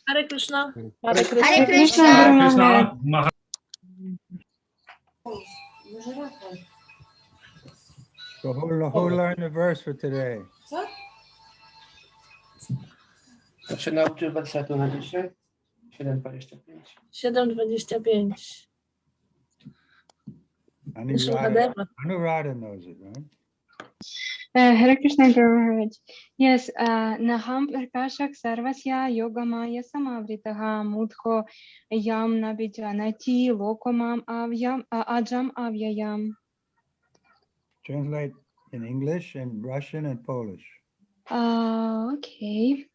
Hare Krishna. Hare Krishna. Hare Krishna, Hare Guru Krishna. Maharaj. So who learned the verse for today? Kto się nauczył wersetu na dzisiaj? 7:25. 7:25. Anuradha knows it, right? Hare Krishna, Guru Maharaj. Yes, Naham Prakashak Sarvasya Yogamaya Samavritaha Mudho Yam Nabijanati Lokomam Avyam Ajam Avyayam. Translate in English and Russian and Polish. Okay.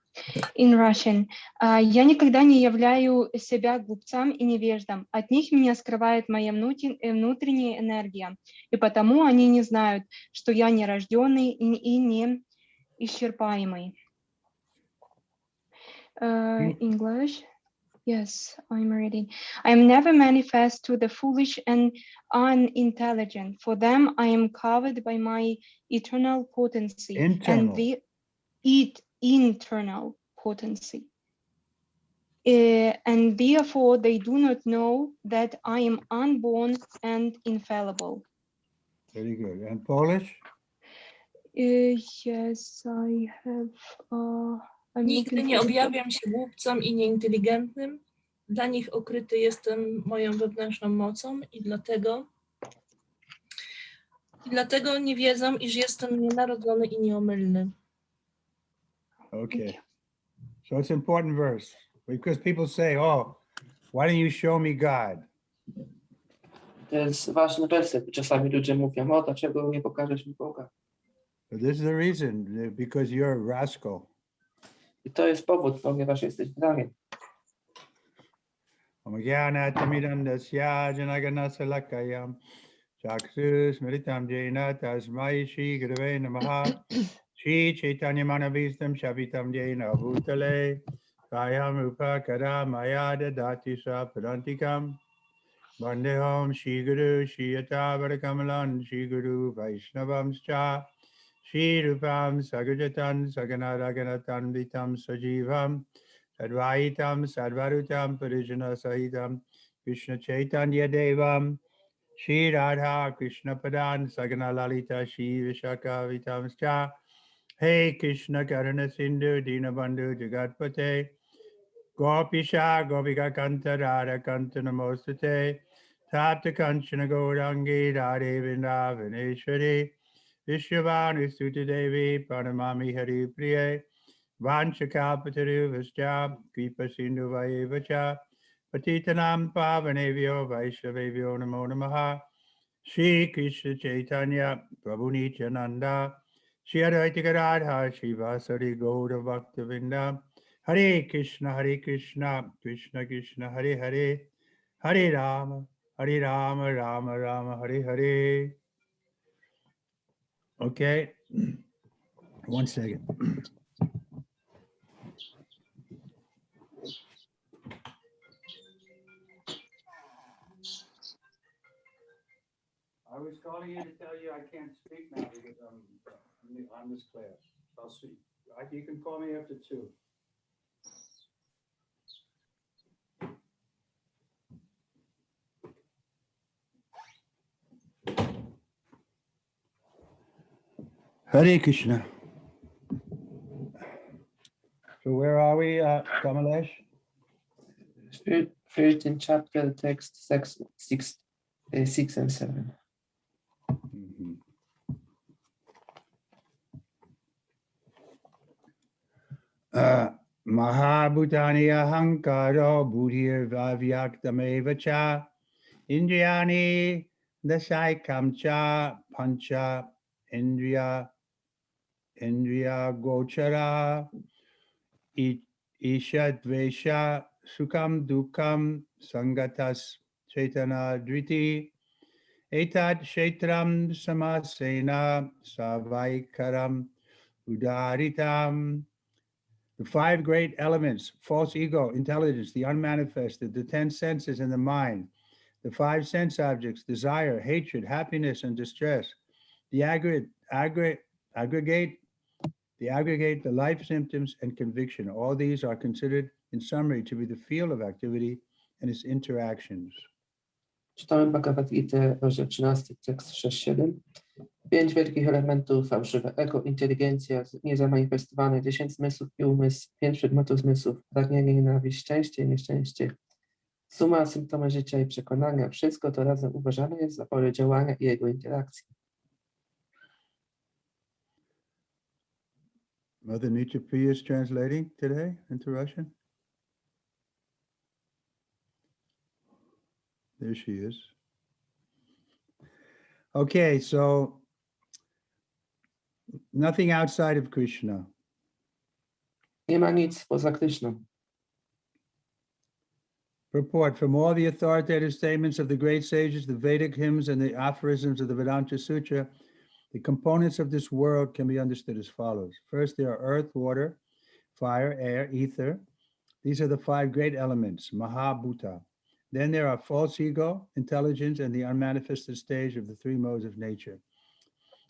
In Russian. Я никогда не являю себя глупцам и невеждам. От них меня скрывает моя внутренняя энергия. И потому они не знают, что я нерожденный и не исчерпаемый. English. Yes, I'm reading. I am never manifest to the foolish and unintelligent. For them, I am covered by my eternal potency. Internal. And the internal potency. And therefore, they do not know that I am unborn and infallible. Very good. And Polish? Yes, I have. Nigdy nie objawiam się głupcom i nieinteligentnym. Dla nich okryty jestem moją wewnętrzną mocą i dlatego nie wiedzą, iż jestem nienarodzony i nieomylny. Okay. So it's an important verse because people say, oh, why don't you show me God? To jest ważny werset. Czasami ludzie mówią, o, dlaczego nie pokażesz mi Boga? But this is the reason, because you're a rascal. I to jest powód, ponieważ jesteś gnaniem. Shri Chaitanya Manavistam Shavitam Jena Bhutale Kayam Upakara Maya Dadati Sapadantikam Vandeham Shri Guru Shri Yatavara Shri Guru Vaishnavamscha Shri Rupam Sagajatan Saganaraganatan Vitam Sajivam Sadvaitam Sadvarutam Parijana Sahitam Krishna Chaitanya Devam Shri Radha Krishna Padan Sagana Lalita Shri Vishaka Vitamscha Hey Krishna Karana Sindhu Dinabandhu Jagatpate Gopisha Gopika Kanta Radha Kanta Namostate Tapta Kanchana Gaurangi Radhe Vrindavaneshwari Vishwavani Sutta Devi Pranamami Hari Priye Vanchakapataru Vascha Kripa Sindhu Vayevacha Patitanam Pavanevyo Vaishnavevyo Namo Namaha Shri Krishna Chaitanya Prabhu Nityananda Shri Advaita Gadadhar Shri Vasari Gauda Bhaktavinda Hare Krishna Krishna Krishna Hare Hare Hare Rama Rama Rama Hare Hare. Okay, 1 second. I was calling you to tell you I can't speak now because I'm on this class. I'll see. You can call me after 2. Hare Krishna. So where are we, Kamalesh? 13th chapter, text 6 and 7. Mahabhutani ahankaro buddhir vavyaktameva cha indriyani dasaikam cha pancha indriya gochara isha dvesha sukam dukam sangatas chaitana driti etat kshetram samasena savaikaram udaritam. The 5 great elements: false ego, intelligence, the unmanifested, the 10 senses and the mind, the 5 sense objects, desire, hatred, happiness, and distress, the aggregate, the life symptoms, and conviction. All these are considered in summary, to be the field of activity and its interactions. Czytamy Bhagavat Gita, rozdział 13, tekst 6-7. 5 wielkich elementów: fałszywe ego, inteligencja, niezamanifestowane, 10 zmysłów i umysł, 5 przedmiotów zmysłów, pragnienie, nienawiść, szczęście i nieszczęście. Suma, symptomy życia i przekonania, wszystko to razem uważane jest za pole działania i jego interakcji. Mother Nietzsche Priya is translating today into Russian. There she is. Okay, so nothing outside of Krishna. Nie ma nic poza Kryszną. Purport: from all the authoritative statements of the great sages, the Vedic hymns, and the aphorisms of the Vedanta Sutra, the components of this world can be understood as follows. First, there are earth, water, fire, air, ether. These are the 5 great elements, Mahabhuta. Then there are false ego, intelligence, and the unmanifested stage of the 3 modes of nature.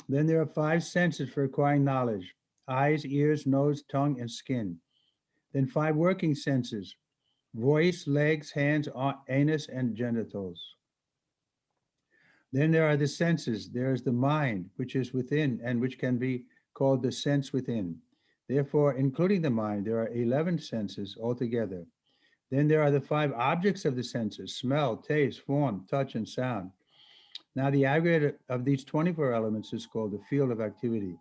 Then there are 5 senses for acquiring knowledge: eyes, ears, nose, tongue, and skin. Then 5 working senses: voice, legs, hands, anus, and genitals. Then there are the senses. There is the mind, which is within and which can be called the sense within. Therefore, including the mind, there are 11 senses altogether. Then there are the 5 objects of the senses: smell, taste, form, touch, and sound. Now, the aggregate of these 24 elements is called the field of activity.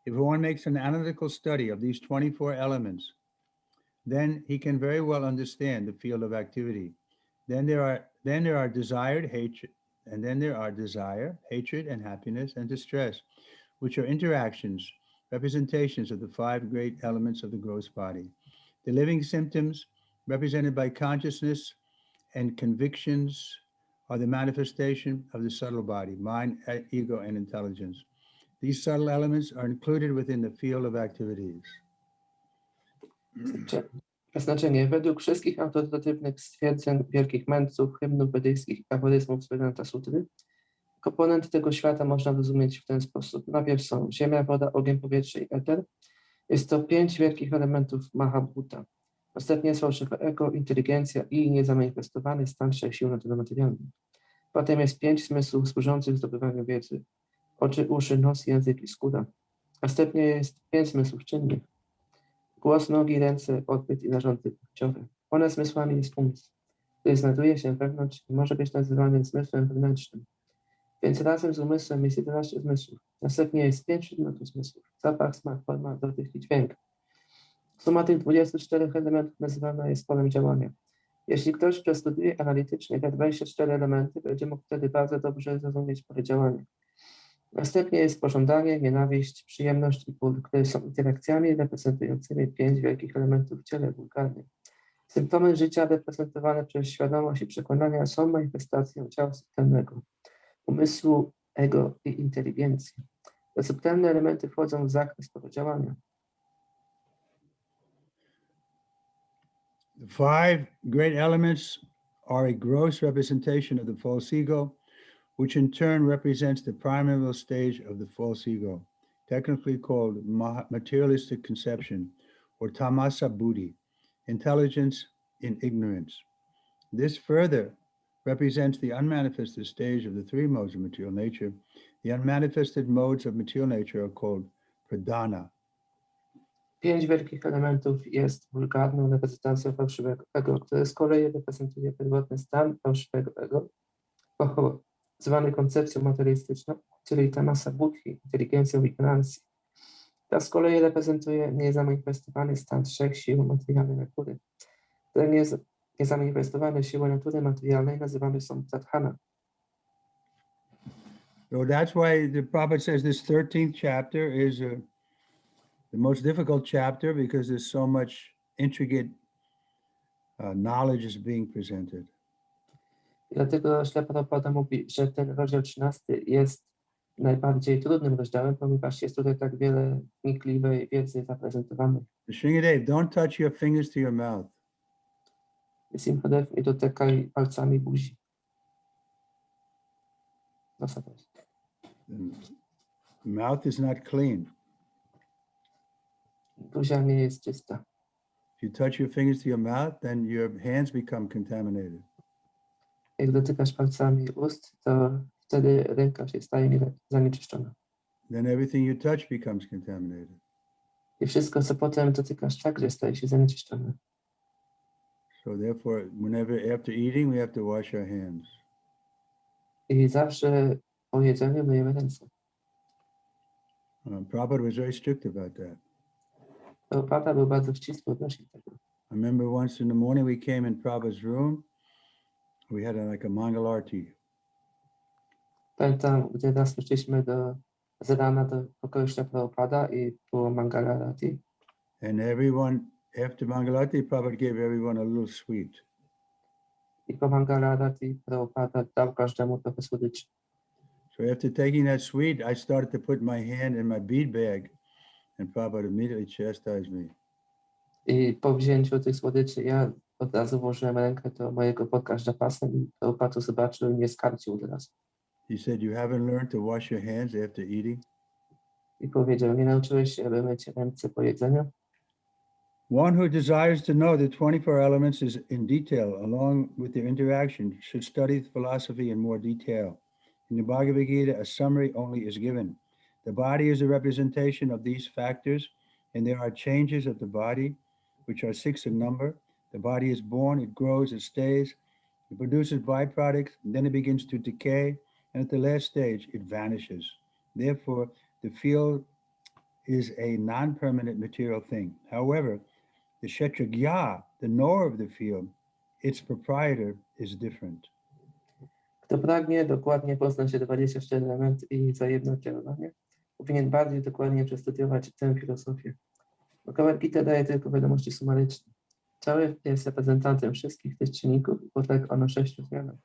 If one makes an analytical study of these 24 elements, then he can very well understand the field of activity. Then there are desired, hatred, and then there are desire, hatred, and happiness and distress, which are interactions, representations of the 5 great elements of the gross body. The living symptoms, represented by consciousness and convictions, are the manifestation of the subtle body, mind, ego, and intelligence. These subtle elements are included within the field of activities. Znaczenie. Według wszystkich autorytatywnych stwierdzeń wielkich mędrców, hymnów wedyjskich i aforyzmów z Vedanta Sutry, komponenty tego świata można rozumieć w ten sposób. Najpierw są ziemia, woda, ogień, powietrze i eter. Jest to 5 wielkich elementów Mahabhuta. Następnie jest fałszywe ego, inteligencja i niezamanifestowany stan 3 sił naturalnych. Potem jest 5 zmysłów służących zdobywaniu wiedzy: oczy, uszy, nos, język i skóra. Następnie jest 5 zmysłów czynnych: głos, nogi, ręce, odbyt i narządy płciowe. Ponad zmysłami jest umysł, który znajduje się wewnątrz i może być nazywany zmysłem wewnętrznym. Więc razem z umysłem jest 11 zmysłów. Następnie jest 5 przedmiotów zmysłów: zapach, smak, forma, dotyk i dźwięk. Suma tych 24 elementów nazywana jest polem działania. Jeśli ktoś przestudiuje analitycznie te 24 elementy, będzie mógł wtedy bardzo dobrze zrozumieć pole działania. Następnie jest pożądanie, nienawiść, przyjemność i ból, które są interakcjami reprezentującymi 5 wielkich elementów w ciele wulgarnym. Symptomy życia reprezentowane przez świadomość i przekonania są manifestacją ciała subtelnego, umysłu, ego i inteligencji. Te subtelne elementy wchodzą w zakres pola działania. The 5 great elements are a gross representation of the false ego, which in turn represents the primeval stage of the false ego, technically called materialistic conception, or tamasa buddhi, intelligence in ignorance. This further represents the unmanifested stage of the 3 modes of material nature. The unmanifested modes of material nature are called pradhana. 5 wielkich elementów jest wulgarną reprezentacją fałszywego ego, które z kolei reprezentuje pierwotny stan fałszywego ego, zwany koncepcją materialistyczną, czyli tamasa buddhi, inteligencją ignorancji. Ta z kolei reprezentuje niezamanifestowany stan 3 sił materialnej natury. Te niezamanifestowane siły natury materialnej nazywane są pradhana. So that's why the Prophet says this 13th chapter is the most difficult chapter, because there's so much intricate knowledge is being presented. I dlatego Śrila Prabhupada mówi, że ten rozdział 13 jest najbardziej trudnym rozdziałem, ponieważ jest tutaj tak wiele wnikliwej wiedzy zaprezentowanej. Sringadev, don't touch your fingers to your mouth. Simchadev, nie dotykaj palcami buzi. The mouth is not clean. Buzia nie jest czysta. If you touch your fingers to your mouth, then your hands become contaminated. Jak dotykasz palcami ust, to wtedy ręka się staje zanieczyszczona. Then everything you touch becomes contaminated. I wszystko, co potem dotykasz, także staje się zanieczyszczone. So therefore, whenever after eating, we have to wash our hands. I zawsze po jedzeniu myjemy ręce. Prabhupada was very strict about that. Prabhupada był bardzo ścisły odnośnie tego. I remember once in the morning we came in Prabhupada's room. We had like a Mangalarti. Pamiętam, gdy raz przyszliśmy z rana do pokoju Prabhupada i było Mangalarati. And everyone, after Mangalarti, Prabhupada gave everyone a little sweet. I po Mangalarati Prabhupada dał każdemu trochę słodyczy. So after taking that sweet, I started to put my hand in my bead bag, and Prabhupada immediately chastised me. I po wzięciu tych słodyczy ja od razu włożyłem rękę do mojego podkażdża pasem i Prabhupada to zobaczył i mnie skarcił od razu. He said, "You haven't learned to wash your hands after eating?" I powiedział, nie nauczyłeś się, aby myć ręce po jedzeniu? One who desires to know the 24 elements is in detail, along with their interaction, should study philosophy in more detail. In the Bhagavad Gita, a summary only is given. The body is a representation of these factors, and there are changes of the body, which are 6 in number. The body is born, it grows, it stays, it produces byproducts, then it begins to decay, and at the last stage, it vanishes. Therefore, the field is a non-permanent material thing. However, the Kshetragya, the knower of the field, its proprietor, is different. Kto pragnie dokładnie poznać te 24 elementy i ich wzajemne oddziaływanie, powinien bardziej dokładnie przestudiować tę filozofię. Bhagavat Gita daje tylko wiadomości sumaryczne. Cały jest reprezentantem wszystkich tych czynników i podlega ono 6 zmianom.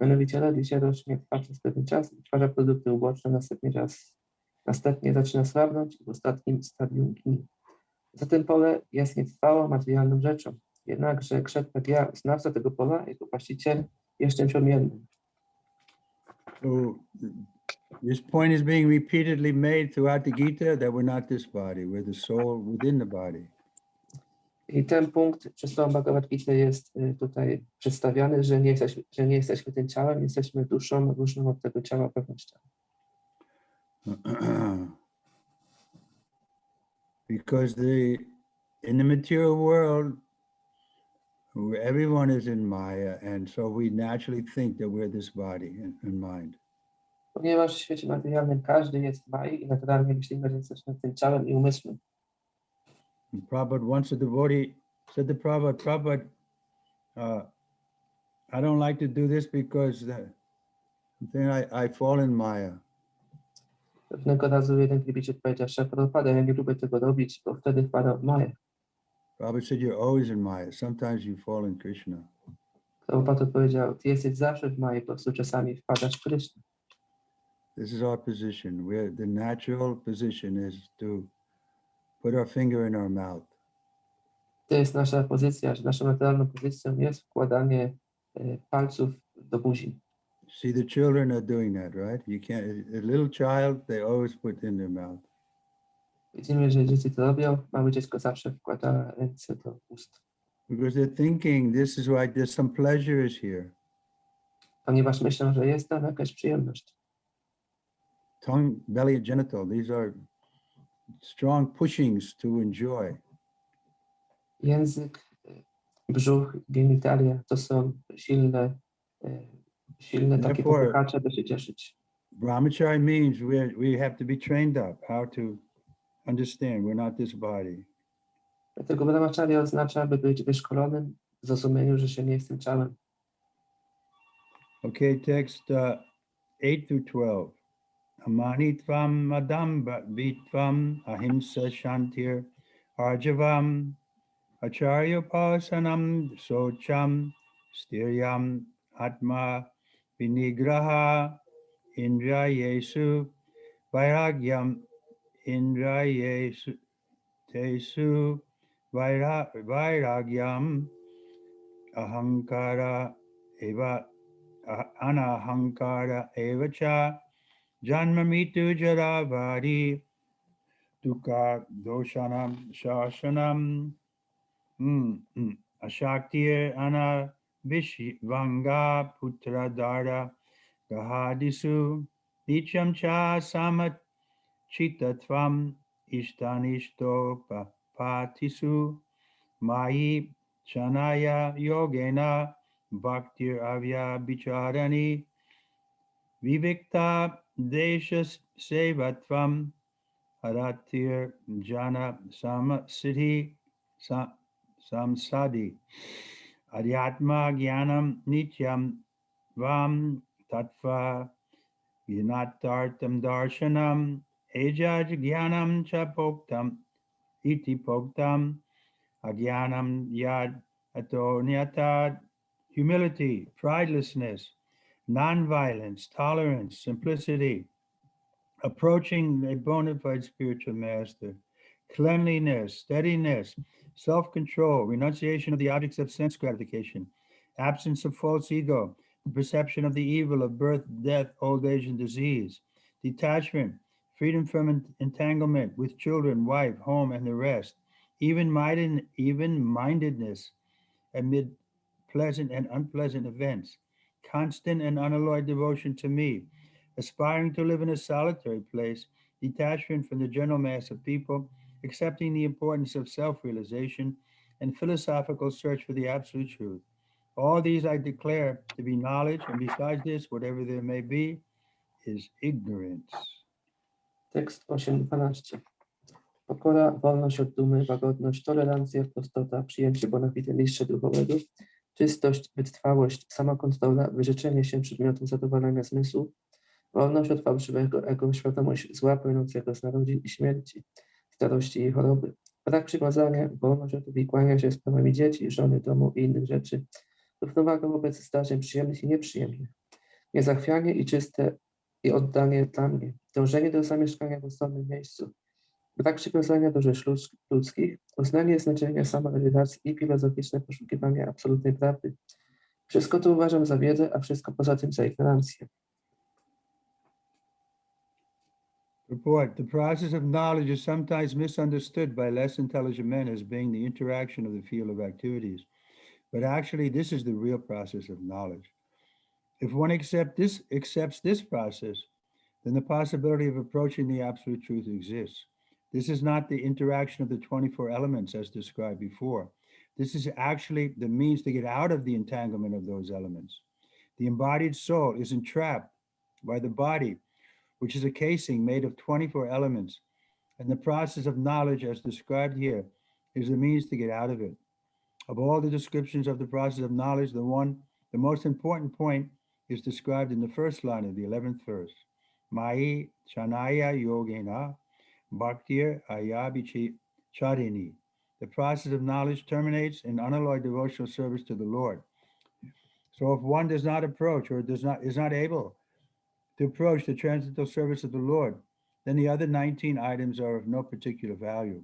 Mianowicie rodzi się, rośnie, trwa przez pewien czas, wytwarza produkty uboczne, następnie zaczyna słabnąć i w ostatnim stadium ginie. Zatem pole jest nietrwałą, materialną rzeczą. Jednakże Kshetragya, znawca tego pola, jego właściciel, jest czymś odmiennym. So this point is being repeatedly made throughout the Gita that we're not this body, we're the soul within the body. I ten punkt przez całą Bhagavad Gita jest tutaj przedstawiany, że nie jesteśmy tym ciałem, jesteśmy duszą różną od tego ciała wewnętrznego. Because in the material world, everyone is in Maya, and so we naturally think that we're this body and mind. Ponieważ w świecie materialnym każdy jest w Mai i naturalnie myślimy, że jesteśmy tym ciałem i umysłem. And Prabhupada, once a devotee said to Prabhupada, I don't like to do this because then I fall in Maya. Pewnego razu jeden wielbiciel powiedział, że Prabhupada, ja nie lubię tego robić, bo wtedy wpadam w Maję. Prabhupada said, you're always in Maya. Sometimes you fall in Krishna. Prabhupada powiedział, ty jesteś zawsze w Maji, po prostu czasami wpadasz w Krishna. This is our position. The natural position is to put our finger in our mouth. To jest nasza pozycja, że naszą naturalną pozycją jest wkładanie palców do buzi. See, the children are doing that, right? You can't. A little child, they always put in their mouth. Widzimy, że dzieci to robią. Małe dziecko zawsze wkłada ręce do ust. Because they're thinking this is why there's some pleasure is here. Ponieważ myślą, że jest tam jakaś przyjemność. Tongue, belly, and genital, these are strong pushings to enjoy. Język, brzuch, genitalia to są silne takie popychacze, by się cieszyć. Brahmachari means we have to be trained up how to understand we're not this body. Dlatego brahmacharya oznacza, by być wyszkolonym w zrozumieniu, że się nie jest tym ciałem. Okay, text 8 through 12. Amanitvam madam vitvam ahimsa shantir arjavam acharyopasanam socham stiryam atma vinigraha indrayesu vairagyam indrayesu tesu vairagyam ahankara eva anahankara evacha janmamitu jaravadi dukkha doshanam shasanam Ashaktir ana vishvanga putra dara gahadisu nicham cha samat chitatvam ishtanishto patisu mai chanaya yogena bhaktir avya bicharani vivikta deshas sevatvam haratir jana samasiddhi samsadi adhyatma jnanam nityam vam tattva vinatartam darshanam ejaj jnanam cha poktam iti poktam ajnanam yad atonyatad. Humility, pridelessness, non-violence, tolerance, simplicity, approaching a bona fide spiritual master, cleanliness, steadiness, self-control, renunciation of the objects of sense gratification, absence of false ego, the perception of the evil of birth, death, old age, and disease, detachment, freedom from entanglement with children, wife, home, and the rest, even-mindedness amid pleasant and unpleasant events, constant and unalloyed devotion to me, aspiring to live in a solitary place, detachment from the general mass of people, accepting the importance of self-realization, and philosophical search for the absolute truth. All these I declare to be knowledge, and besides this, whatever there may be, is ignorance. Tekst 8.12. Pokora, wolność od dumy, łagodność, tolerancja, prostota, przyjęcie bonafide mistrza duchowego, czystość, wytrwałość, samokontrola, wyrzeczenie się przedmiotów zadowolenia zmysłu, wolność od fałszywego ego, świadomość zła płynącego z narodzin i śmierci, starości i choroby, brak przywiązania, wolność od uwikłania się sprawami dzieci, żony, domu i innych rzeczy, równowaga wobec zdarzeń przyjemnych i nieprzyjemnych, niezachwianie i czyste i oddanie dla mnie, dążenie do zamieszkania w osobnym miejscu, brak przywiązania do rzeczy ludzkich, uznanie znaczenia samorealizacji i filozoficzne poszukiwanie absolutnej prawdy. Wszystko to uważam za wiedzę, a wszystko poza tym za ignorancję. Report. The process of knowledge is sometimes misunderstood by less intelligent men as being the interaction of the field of activities. But actually, this is the real process of knowledge. If one accepts this process, then the possibility of approaching the absolute truth exists. This is not the interaction of the 24 elements as described before. This is actually the means to get out of the entanglement of those elements. The embodied soul is entrapped by the body, which is a casing made of 24 elements, and the process of knowledge as described here is the means to get out of it. Of all the descriptions of the process of knowledge, the most important point is described in the first line of the 11th verse. Mai chanaya yogena bhaktir ayabichi charini. The process of knowledge terminates in unalloyed devotional service to the Lord. So if one does not approach or is not able to approach the transcendental service of the Lord, then the other 19 items are of no particular value.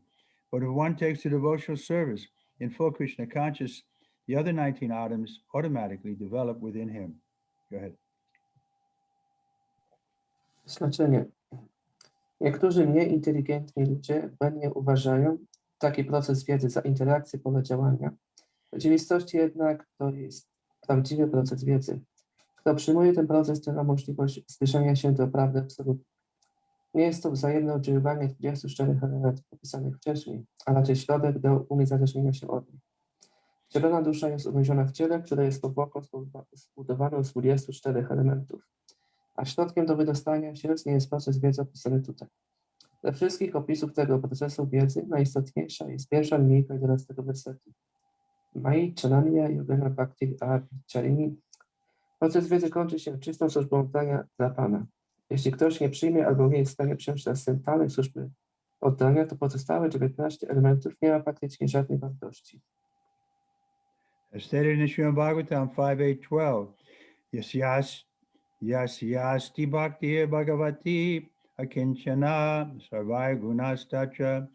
But if one takes the devotional service in full Krishna conscious, the other 19 items automatically develop within him. Go ahead. Znaczenie. Niektórzy mniej inteligentni ludzie błędnie uważają taki proces wiedzy za interakcję pola działania. W rzeczywistości jednak to jest prawdziwy proces wiedzy. Kto przyjmuje ten proces, ten ma możliwość zbliżenia się do prawdy absolutnej. Nie jest to wzajemne oddziaływanie 24 elementów opisanych wcześniej, a raczej środek do uniezależnienia się od nich. Wcielona dusza jest uwięziona w ciele, które jest powłoką zbudowaną z 24 elementów, a środkiem do wydostania się z niej jest proces wiedzy opisany tutaj. Ze wszystkich opisów tego procesu wiedzy najistotniejsza jest pierwsza linijka 11 wersetu. Mai Chananya Yogena Bhakti Charini. Proces wiedzy kończy się czystą służbą oddania dla Pana. Jeśli ktoś nie przyjmie albo nie jest w stanie przyjąć transcendentalnej służby oddania, to pozostałe 19 elementów nie ma praktycznie żadnej wartości. As stated in Srimad Bhagavatam 5.8.12, Yasyasti Bhakti Bhagavati Akinchana Sarvaya Gunastacha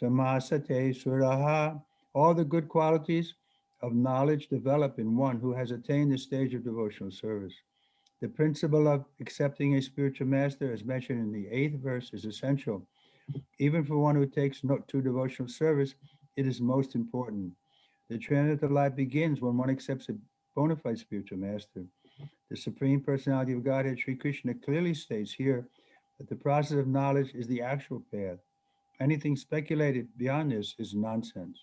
Samasate Suraha. All the good qualities of knowledge develop in one who has attained the stage of devotional service. The principle of accepting a spiritual master, as mentioned in the 8th verse, is essential. Even for one who takes to devotional service, it is most important. The transcendental life begins when one accepts a bona fide spiritual master. The Supreme Personality of Godhead, Sri Krishna, clearly states here that the process of knowledge is the actual path. Anything speculated beyond this is nonsense.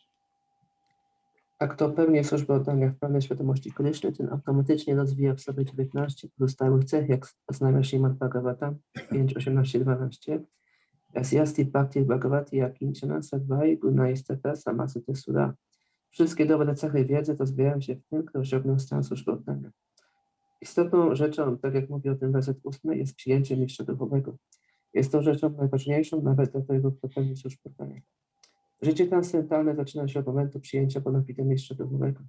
A kto pełni służbę oddania w pełnej świadomości Kryszny, ten automatycznie rozwija w sobie 19 pozostałych cech, jak znamia Śrimad Bhagavata 5.18.12. Yasyasti Bhakti Bhagavati Yakinchana Sadvai Gunaistata Samasute Sura. Wszystkie dobre cechy wiedzy to zbierają się w tym, kto osiągnął stan służby oddania. Istotną rzeczą, tak jak mówi o tym werset 8, jest przyjęcie mistrza duchowego. Jest to rzeczą najważniejszą nawet dla tego, kto pełni służbę oddania. Życie transcendentalne zaczyna się od momentu przyjęcia bonafide mistrza duchowego.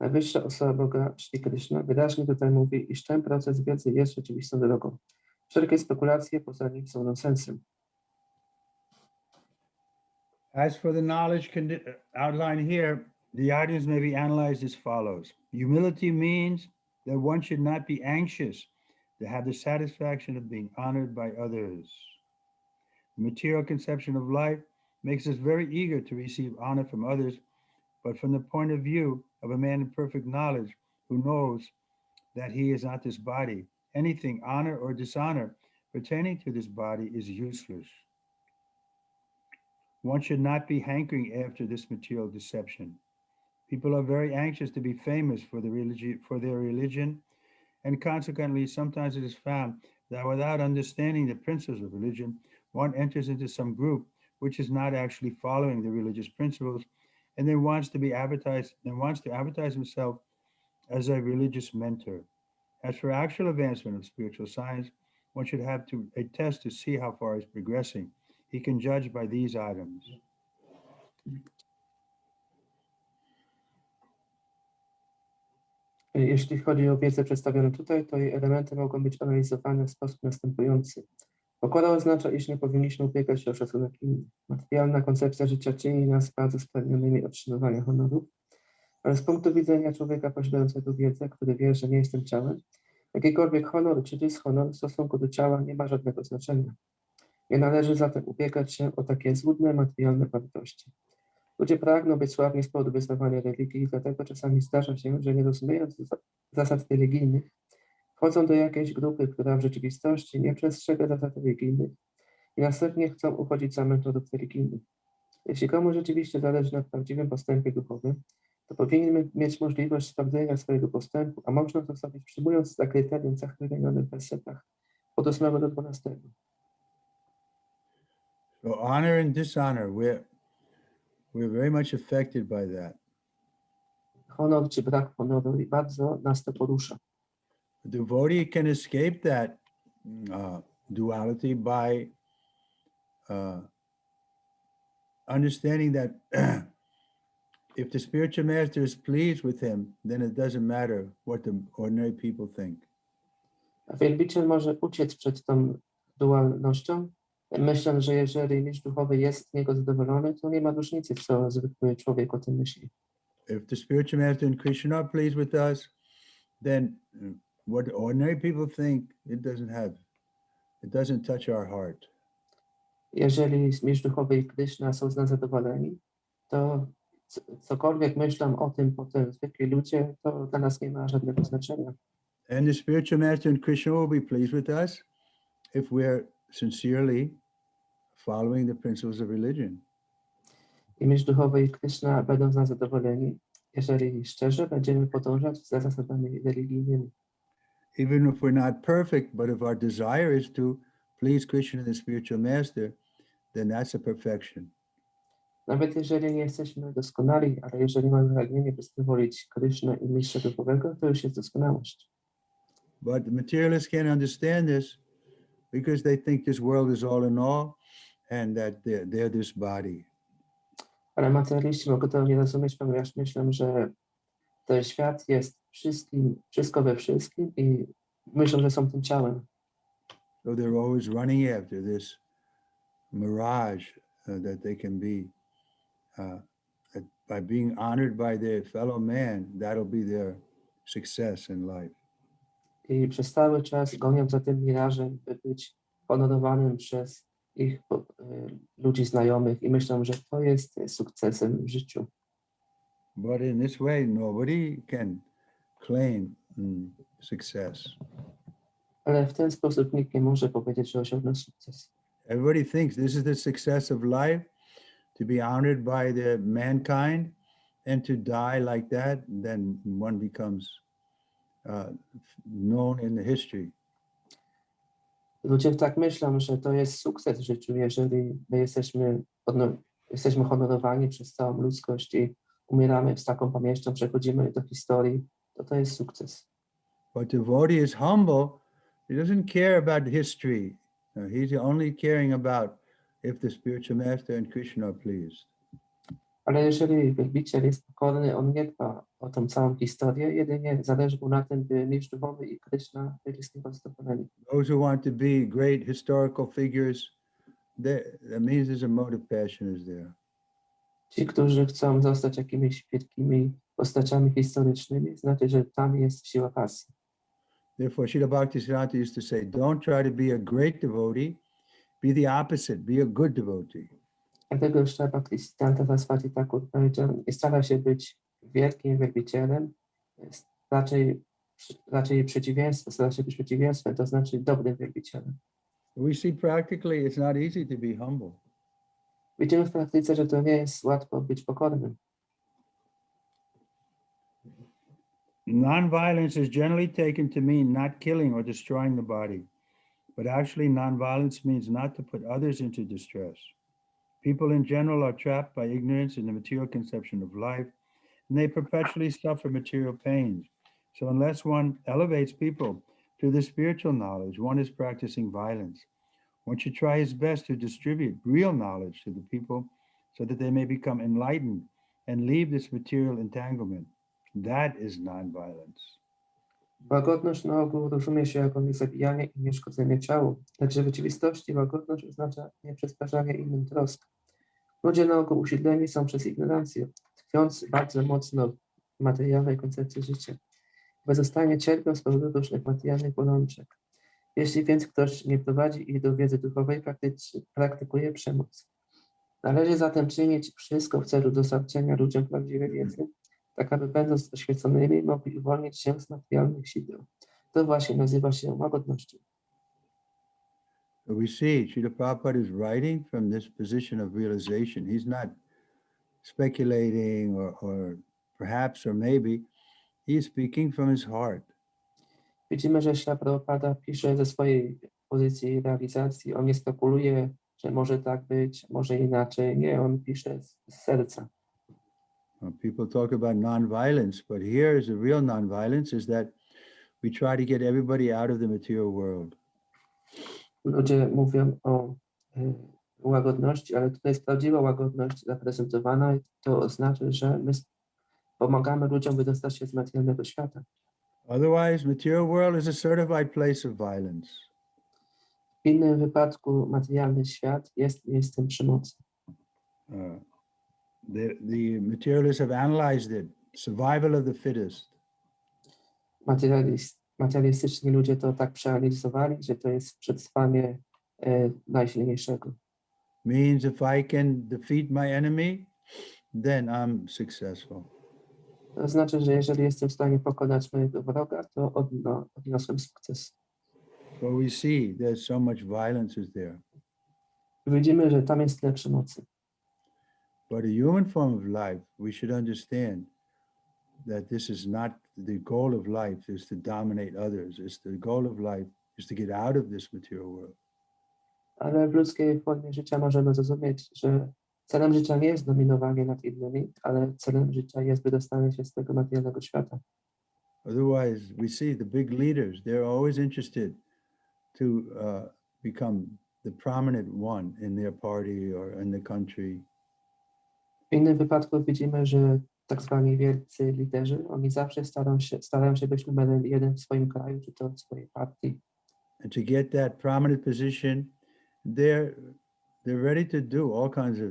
Najwyższa osoba Boga, Shri Krishna, wyraźnie tutaj mówi, iż ten proces wiedzy jest rzeczywistą drogą. Wszelkie spekulacje poza nim są nonsensem. As for the knowledge outlined here, the items may be analyzed as follows. Humility means that one should not be anxious to have the satisfaction of being honored by others. The material conception of life makes us very eager to receive honor from others, but from the point of view of a man in perfect knowledge who knows that he is not this body, anything, honor or dishonor, pertaining to this body is useless. One should not be hankering after this material deception. People are very anxious to be famous for their religion, and consequently, sometimes it is found that without understanding the principles of religion, one enters into some group which is not actually following the religious principles, and then wants to advertise himself as a religious mentor. As for actual advancement of spiritual science, one should have a test to see how far he's progressing. He can judge by these items. Jeśli chodzi o wiedzę przedstawioną tutaj, to jej elementy mogą być analizowane w sposób następujący. Pokłada oznacza, iż nie powinniśmy ubiegać się o szacunek innych. Materialna koncepcja życia czyni nas bardzo spragnionymi otrzymywania honorów, ale z punktu widzenia człowieka posiadającego wiedzę, który wie, że nie jestem ciałem, jakikolwiek honor czy dyshonor w stosunku do ciała nie ma żadnego znaczenia. Nie należy zatem ubiegać się o takie złudne materialne wartości. Ludzie pragną być sławni z powodu wyznawania religii, dlatego czasami zdarza się, że nie rozumiejąc zasad religijnych, wchodzą do jakiejś grupy, która w rzeczywistości nie przestrzega zasad religijnych i następnie chcą uchodzić za mentorów religijnych. Jeśli komuś rzeczywiście zależy na prawdziwym postępie duchowym, to powinien mieć możliwość sprawdzenia swojego postępu, a można to zrobić przyjmując za kryterium cech wymienionych w wersetach od 8 do 12. So honor and dishonor, we're very much affected by that. Honor czy brak honoru i bardzo nas to porusza. The devotee can escape that duality by understanding that if the spiritual master is pleased with him, then it doesn't matter what the ordinary people think. A wielbiciel może uciec przed tą dualnością, myśląc, że jeżeli mistrz duchowy jest z niego zadowolony, to nie ma różnicy, co zwykły człowiek o tym myśli. If the spiritual master and Krishna are pleased with us, then what the ordinary people think, it doesn't touch our heart. Jeżeli mistrz duchowy i Krishna są z nas zadowoleni, to cokolwiek myślą o tym potem zwykli ludzie, to dla nas nie ma żadnego znaczenia. And the spiritual master and Krishna will be pleased with us if we're sincerely following the principles of religion. I mistrz duchowy i Krishna będą z nas zadowoleni, jeżeli szczerze będziemy podążać za zasadami religijnymi. Even if we're not perfect, but if our desire is to please Krishna and the spiritual master, then that's a perfection. Nawet jeżeli nie jesteśmy doskonali, ale jeżeli mamy pragnienie, by zadowolić Krishna i mistrza duchowego, to już jest doskonałość. But the materialists can't understand this because they think this world is all in all and that they're this body. Ale materialiści mogą to nie rozumieć, ponieważ myślą, że ten świat jest wszystko we wszystkim i myślą, że są tym ciałem. So they're always running after this mirage that they can be. That by being honored by their fellow man, that'll be their success in life. I przez cały czas gonią za tym mirażem, by być honorowanym przez ich ludzi znajomych i myślą, że to jest sukcesem w życiu. But in this way, nobody can claim success. Ale w ten sposób nikt nie może powiedzieć, że osiągnął sukces. Everybody thinks this is the success of life, to be honored by the mankind and to die like that, then one becomes known in the history. Ludzie tak myślą, że to jest sukces w życiu, jeżeli my jesteśmy honorowani przez całą ludzkość i umieramy z taką pamięcią, przechodzimy do historii, to jest sukces. But devotee is humble. He doesn't care about history. He's only caring about if the spiritual master and Krishna are pleased. Ale jeżeli wielbiciel jest pokorny, on nie dba o tą całą historię, jedynie zależy mu na tym, by Wisznuwowie i Krishna byli z nim zadowoleni. Those who want to be great historical figures, that means there's a motive passion is there. Ci, którzy chcą zostać jakimiś wielkimi postaciami historycznymi, znaczy, że tam jest siła pasji. Therefore, Srila Bhaktisiddhanta used to say, don't try to be a great devotee, be the opposite, be a good devotee. Dlatego Srila Bhaktisiddhanta Swami Thakur powiedział, nie stara się być wielkim wielbicielem, raczej przeciwieństwo, stara się być przeciwieństwem, to znaczy dobrym wielbicielem. We see practically it's not easy to be humble. Widzimy w praktyce, że to nie jest łatwo być pokornym. Non-violence is generally taken to mean not killing or destroying the body, but actually non-violence means not to put others into distress. People in general are trapped by ignorance in the material conception of life, and they perpetually suffer material pains. So unless one elevates people to the spiritual knowledge, one is practicing violence. One should try his best to distribute real knowledge to the people so that they may become enlightened and leave this material entanglement. That is non-violence. Łagodność na ogół rozumie się jako niezabijanie i nieszkodzenie ciału, także w rzeczywistości łagodność oznacza nieprzysparzanie innym trosk. Ludzie na ogół usiedleni są przez ignorancję, tkwiąc bardzo mocno w materialnej koncepcji życia. Bezustannie cierpią z powodu różnych materialnych bolączek. Jeśli więc ktoś nie prowadzi ich do wiedzy duchowej, praktykuje przemoc. Należy zatem czynić wszystko w celu dostarczenia ludziom prawdziwej wiedzy, tak aby będąc oświeconymi mogli uwolnić się z materialnych sideł. To właśnie nazywa się łagodnością. So we see Srila Prabhupada is writing from this position of realization. He's not speculating or perhaps or maybe. He is speaking from his heart. Widzimy, że Śla Prabhupada pisze ze swojej pozycji realizacji. On nie spekuluje, że może tak być, może inaczej. Nie, on pisze z serca. People talk about non-violence, but here is the real non-violence is that we try to get everybody out of the material world. Ludzie mówią o łagodności, ale tutaj jest prawdziwa łagodność zaprezentowana i to oznacza, że my pomagamy ludziom wydostać się z materialnego świata. Otherwise, material world is a certified place of violence. W innym wypadku materialny świat jest miejscem przemocy. The materialists have analyzed it. Survival of the fittest. Materialistyczni ludzie to tak przeanalizowali, że to jest przetrwanie najsilniejszego. Means if I can defeat my enemy, then I'm successful. To znaczy, że jeżeli jestem w stanie pokonać mojego wroga, to odniosłem sukces. So we see there's so much violence is there. Widzimy, że tam jest tyle przemocy. But a human form of life, we should understand that this is not the goal of life is to dominate others. It's the goal of life is to get out of this material world. Ale w ludzkiej formie życia możemy zrozumieć, że celem życia nie jest dominowanie nad innymi, ale celem życia jest wydostanie się z tego materialnego świata. Otherwise, we see the big leaders, they're always interested to become the prominent one in their party or in the country. W innym wypadku widzimy, że tak zwani wielcy liderzy, oni zawsze starają się być numerem jeden w swoim kraju, czy to w swojej partii. And to get that prominent position, they're ready to do all kinds of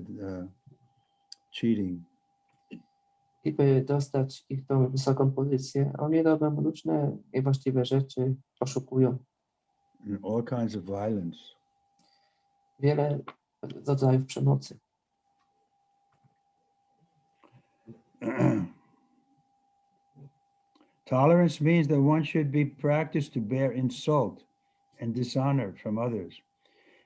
cheating. I by dostać ich tą wysoką pozycję, oni robią różne niewłaściwe rzeczy, oszukują. And all kinds of violence. Wiele rodzajów przemocy. Tolerance means that one should be practiced to bear insult and dishonor from others.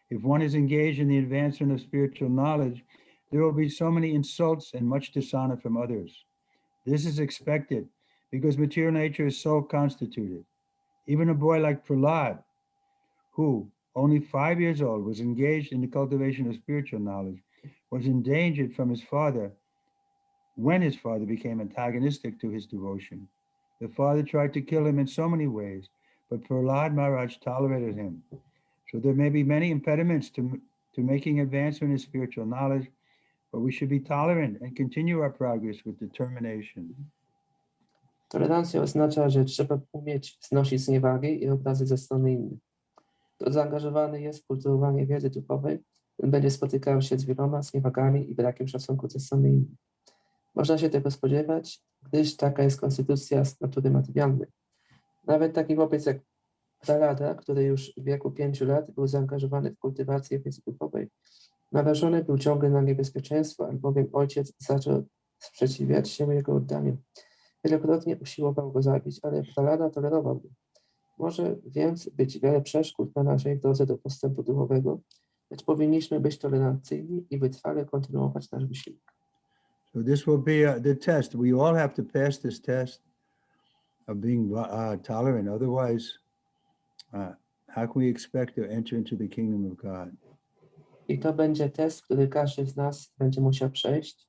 If one is engaged in the advancement of spiritual knowledge, there will be so many insults and much dishonor from others. This is expected because material nature is so constituted. Even a boy like Prahlad, who, only 5 years old, was engaged in the cultivation of spiritual knowledge, was endangered from his father when his father became antagonistic to his devotion. The father tried to kill him in so many ways, but Prahlad Maharaj tolerated him. So there may be many impediments to making advancement in spiritual knowledge, but we should be tolerant and continue our progress with determination. Tolerancja oznacza, że trzeba umieć znosić zniewagi i obrazy ze strony innych. Kto zaangażowany jest w kultywowanie wiedzy duchowej, ten będzie spotykał się z wieloma zniewagami i brakiem szacunku ze strony innych. Można się tego spodziewać, gdyż taka jest konstytucja z natury materialnej. Nawet taki chłopiec jak Prahlada, który już w wieku 5 lat był zaangażowany w kultywację wiedzy duchowej, narażony był ciągle na niebezpieczeństwo, albowiem ojciec zaczął sprzeciwiać się jego oddaniu. Wielokrotnie usiłował go zabić, ale Prahlada tolerował go. Może więc być wiele przeszkód na naszej drodze do postępu duchowego, lecz powinniśmy być tolerancyjni i wytrwale kontynuować nasz wysiłek. So this will be the test. We all have to pass this test of being tolerant. Otherwise, how can we expect to enter into the kingdom of God? I to będzie test, który każdy z nas będzie musiał przejść,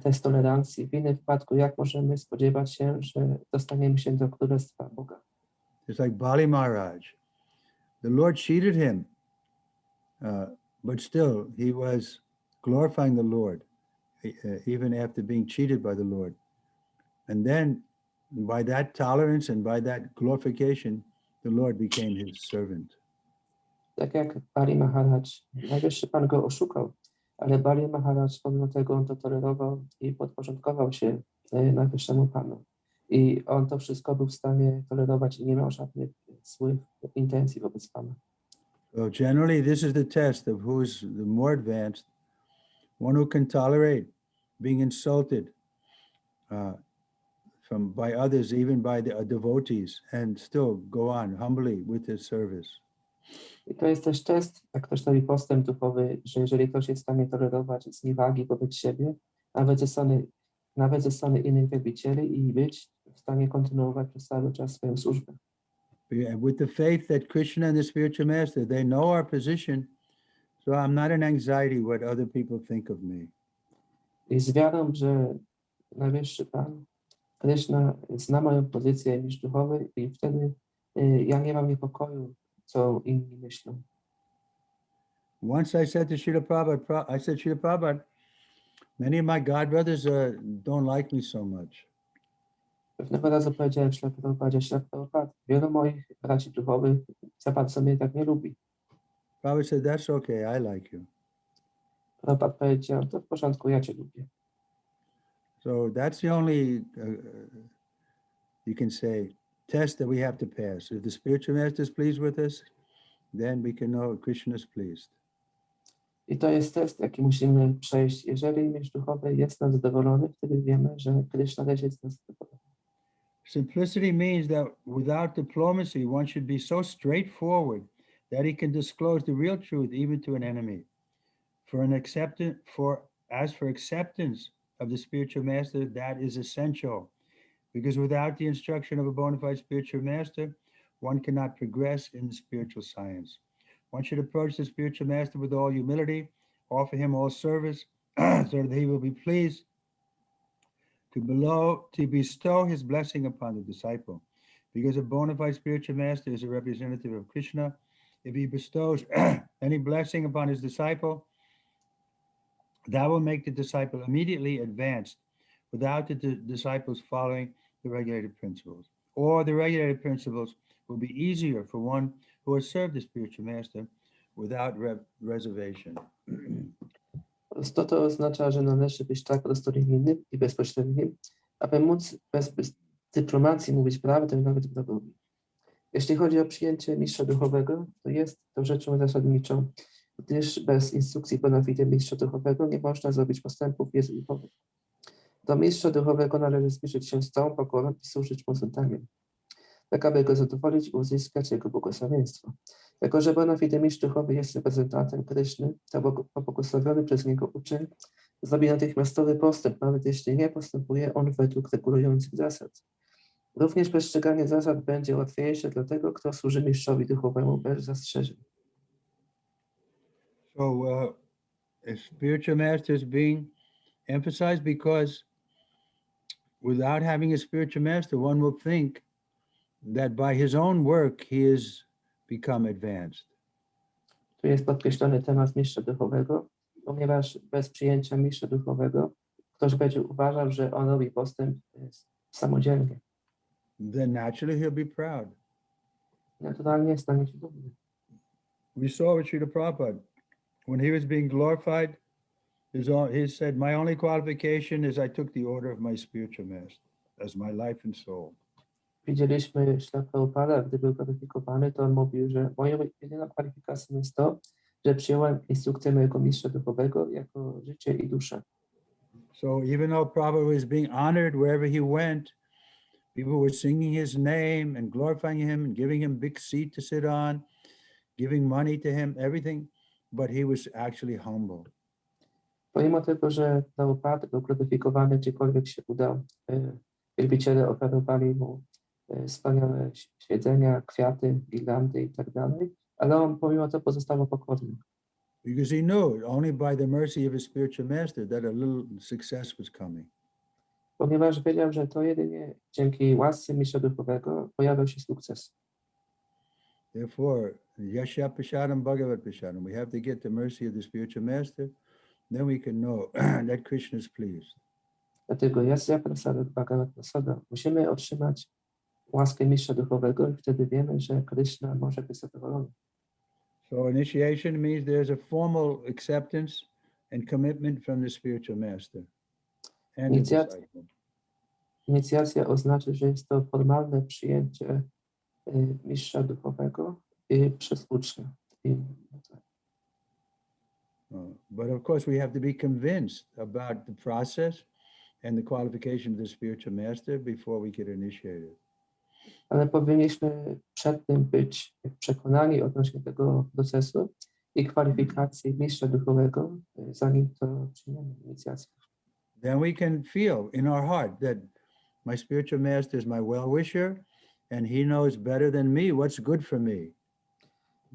test tolerancji. W innym wypadku, jak możemy spodziewać się, że dostaniemy się do Królestwa Boga? It's like Bali Maharaj. The Lord cheated him, but still he was glorifying the Lord, even after being cheated by the Lord. And then by that tolerance and by that glorification, the Lord became his servant. Tak jak Bali Maharaj, najwyższy Pan go oszukał, ale Bali Maharaj pomimo tego on to tolerował i podporządkował się najwyższemu Panu. I on to wszystko był w stanie tolerować i nie miał żadnych złych intencji wobec Pana. So generally this is the test of who is the more advanced, one who can tolerate being insulted by others, even by the devotees, and still go on humbly with his service. I to jest też test, jak ktoś robi postęp duchowy, że jeżeli ktoś jest w stanie tolerować zniewagi wobec siebie, nawet ze strony innych wielbicieli i być w stanie kontynuować przez cały czas swoją służbę. With the faith that Krishna and the spiritual master, they know our position, so I'm not in anxiety what other people think of me. I z wiarą, że najwyższy Pan, Krishna zna moją pozycję niż duchowy i wtedy ja nie mam niepokoju, co inni myślą. Once I said to Srila Prabhupada, Srila Prabhupada, many of my god brothers don't like me so much. Pewnego razu powiedziałem Srila Prabhupada, wielu moich braci duchowych za bardzo mnie tak nie lubi. Prabhupada said, that's okay, I like you. Prabhupada powiedział, to w porządku, ja cię lubię. So that's the only, you can say, test that we have to pass. If the spiritual master is pleased with us, then we can know Krishna is pleased. I to jest test, jaki musimy przejść. Jeżeli mistrz duchowy jest nam zadowolony, wtedy wiemy, że Krishna też jest nam zadowolony. Simplicity means that without diplomacy, one should be so straightforward that he can disclose the real truth even to an enemy. As for acceptance of the spiritual master, that is essential. Because without the instruction of a bona fide spiritual master, one cannot progress in the spiritual science. One should approach the spiritual master with all humility, offer him all service, so that he will be pleased to bestow his blessing upon the disciple. Because a bona fide spiritual master is a representative of Krishna. If he bestows any blessing upon his disciple, that will make the disciple immediately advanced without the disciples following the regulated principles. Or the regulated principles will be easier for one who has served the spiritual master without reservation. To oznacza, że należy być tak prostolinijnym i bezpośrednim, aby móc bez dyplomacji mówić prawdę nawet wrogowi. Jeśli chodzi o przyjęcie mistrza duchowego, to jest to rzeczą zasadniczą, gdyż bez instrukcji bona fide mistrza duchowego nie można zrobić postępów wiedzy duchowej. Do mistrza duchowego należy zbliżyć się z całą pokorą i służyć mu z oddaniem, tak aby go zadowolić i uzyskać jego błogosławieństwo. Jako że Bonafide mistrz duchowy jest reprezentantem Kryszny, to pobłogosławiony przez niego uczeń zrobi natychmiastowy postęp, nawet jeśli nie postępuje on według regulujących zasad. Również przestrzeganie zasad będzie łatwiejsze dla tego, kto służy mistrzowi duchowemu bez zastrzeżeń. So a spiritual master is being emphasized because without having a spiritual master, one will think that by his own work he has become advanced. Tu jest podkreślony temat mistrza duchowego, ponieważ bez przyjęcia mistrza duchowego ktoś będzie uważał, że on robi postęp samodzielnie. Then naturally he'll be proud. Naturalnie stanie się dumny. We saw with Srila Prabhupada, when he was being glorified, he said, my only qualification is I took the order of my spiritual master as my life and soul. Widzieliśmy Śla Prabhupada, gdy był kwaryfikowany, to on mówił, że moją jedyną kwalifikacją jest to, że przyjąłem instrukcję mojego mistrza duchowego jako życie i duszę. So even though Prabhupada was being honored wherever he went, people were singing his name and glorifying him and giving him big seat to sit on, giving money to him, everything, but he was actually humble. Pomimo tego, że Prabhupada był gloryfikowany, gdziekolwiek się udał, wielbiciele oferowali mu wspaniałe świedzenia, kwiaty, girlandy i tak dalej, ale on pomimo to pozostał pokorny. Because he knew only by the mercy of his spiritual master that a little success was coming. Ponieważ wiedział, że to jedynie dzięki łasce mistrza duchowego pojawił się sukces. Therefore, Yasha Prasadam Bhagavat Prasadam, we have to get the mercy of the spiritual master, then we can know that Krishna is pleased. Dlatego Yasya Prasadam Bhagavat Prasadam musimy otrzymać łaskę mistrza duchowego i wtedy wiemy, że Krishna może być zadowolony. So initiation means there's a formal acceptance and commitment from the spiritual master and the disciple. Inicjacja oznacza, że jest to formalne przyjęcie mistrza duchowego przez ucznia. But of course we have to be convinced about the process and the qualification of the spiritual master before we get initiated. Ale powinniśmy przed tym być przekonani odnośnie tego procesu i kwalifikacji mistrza duchowego, zanim to przyjmiemy inicjację. Then we can feel in our heart that my spiritual master is my well-wisher and he knows better than me what's good for me.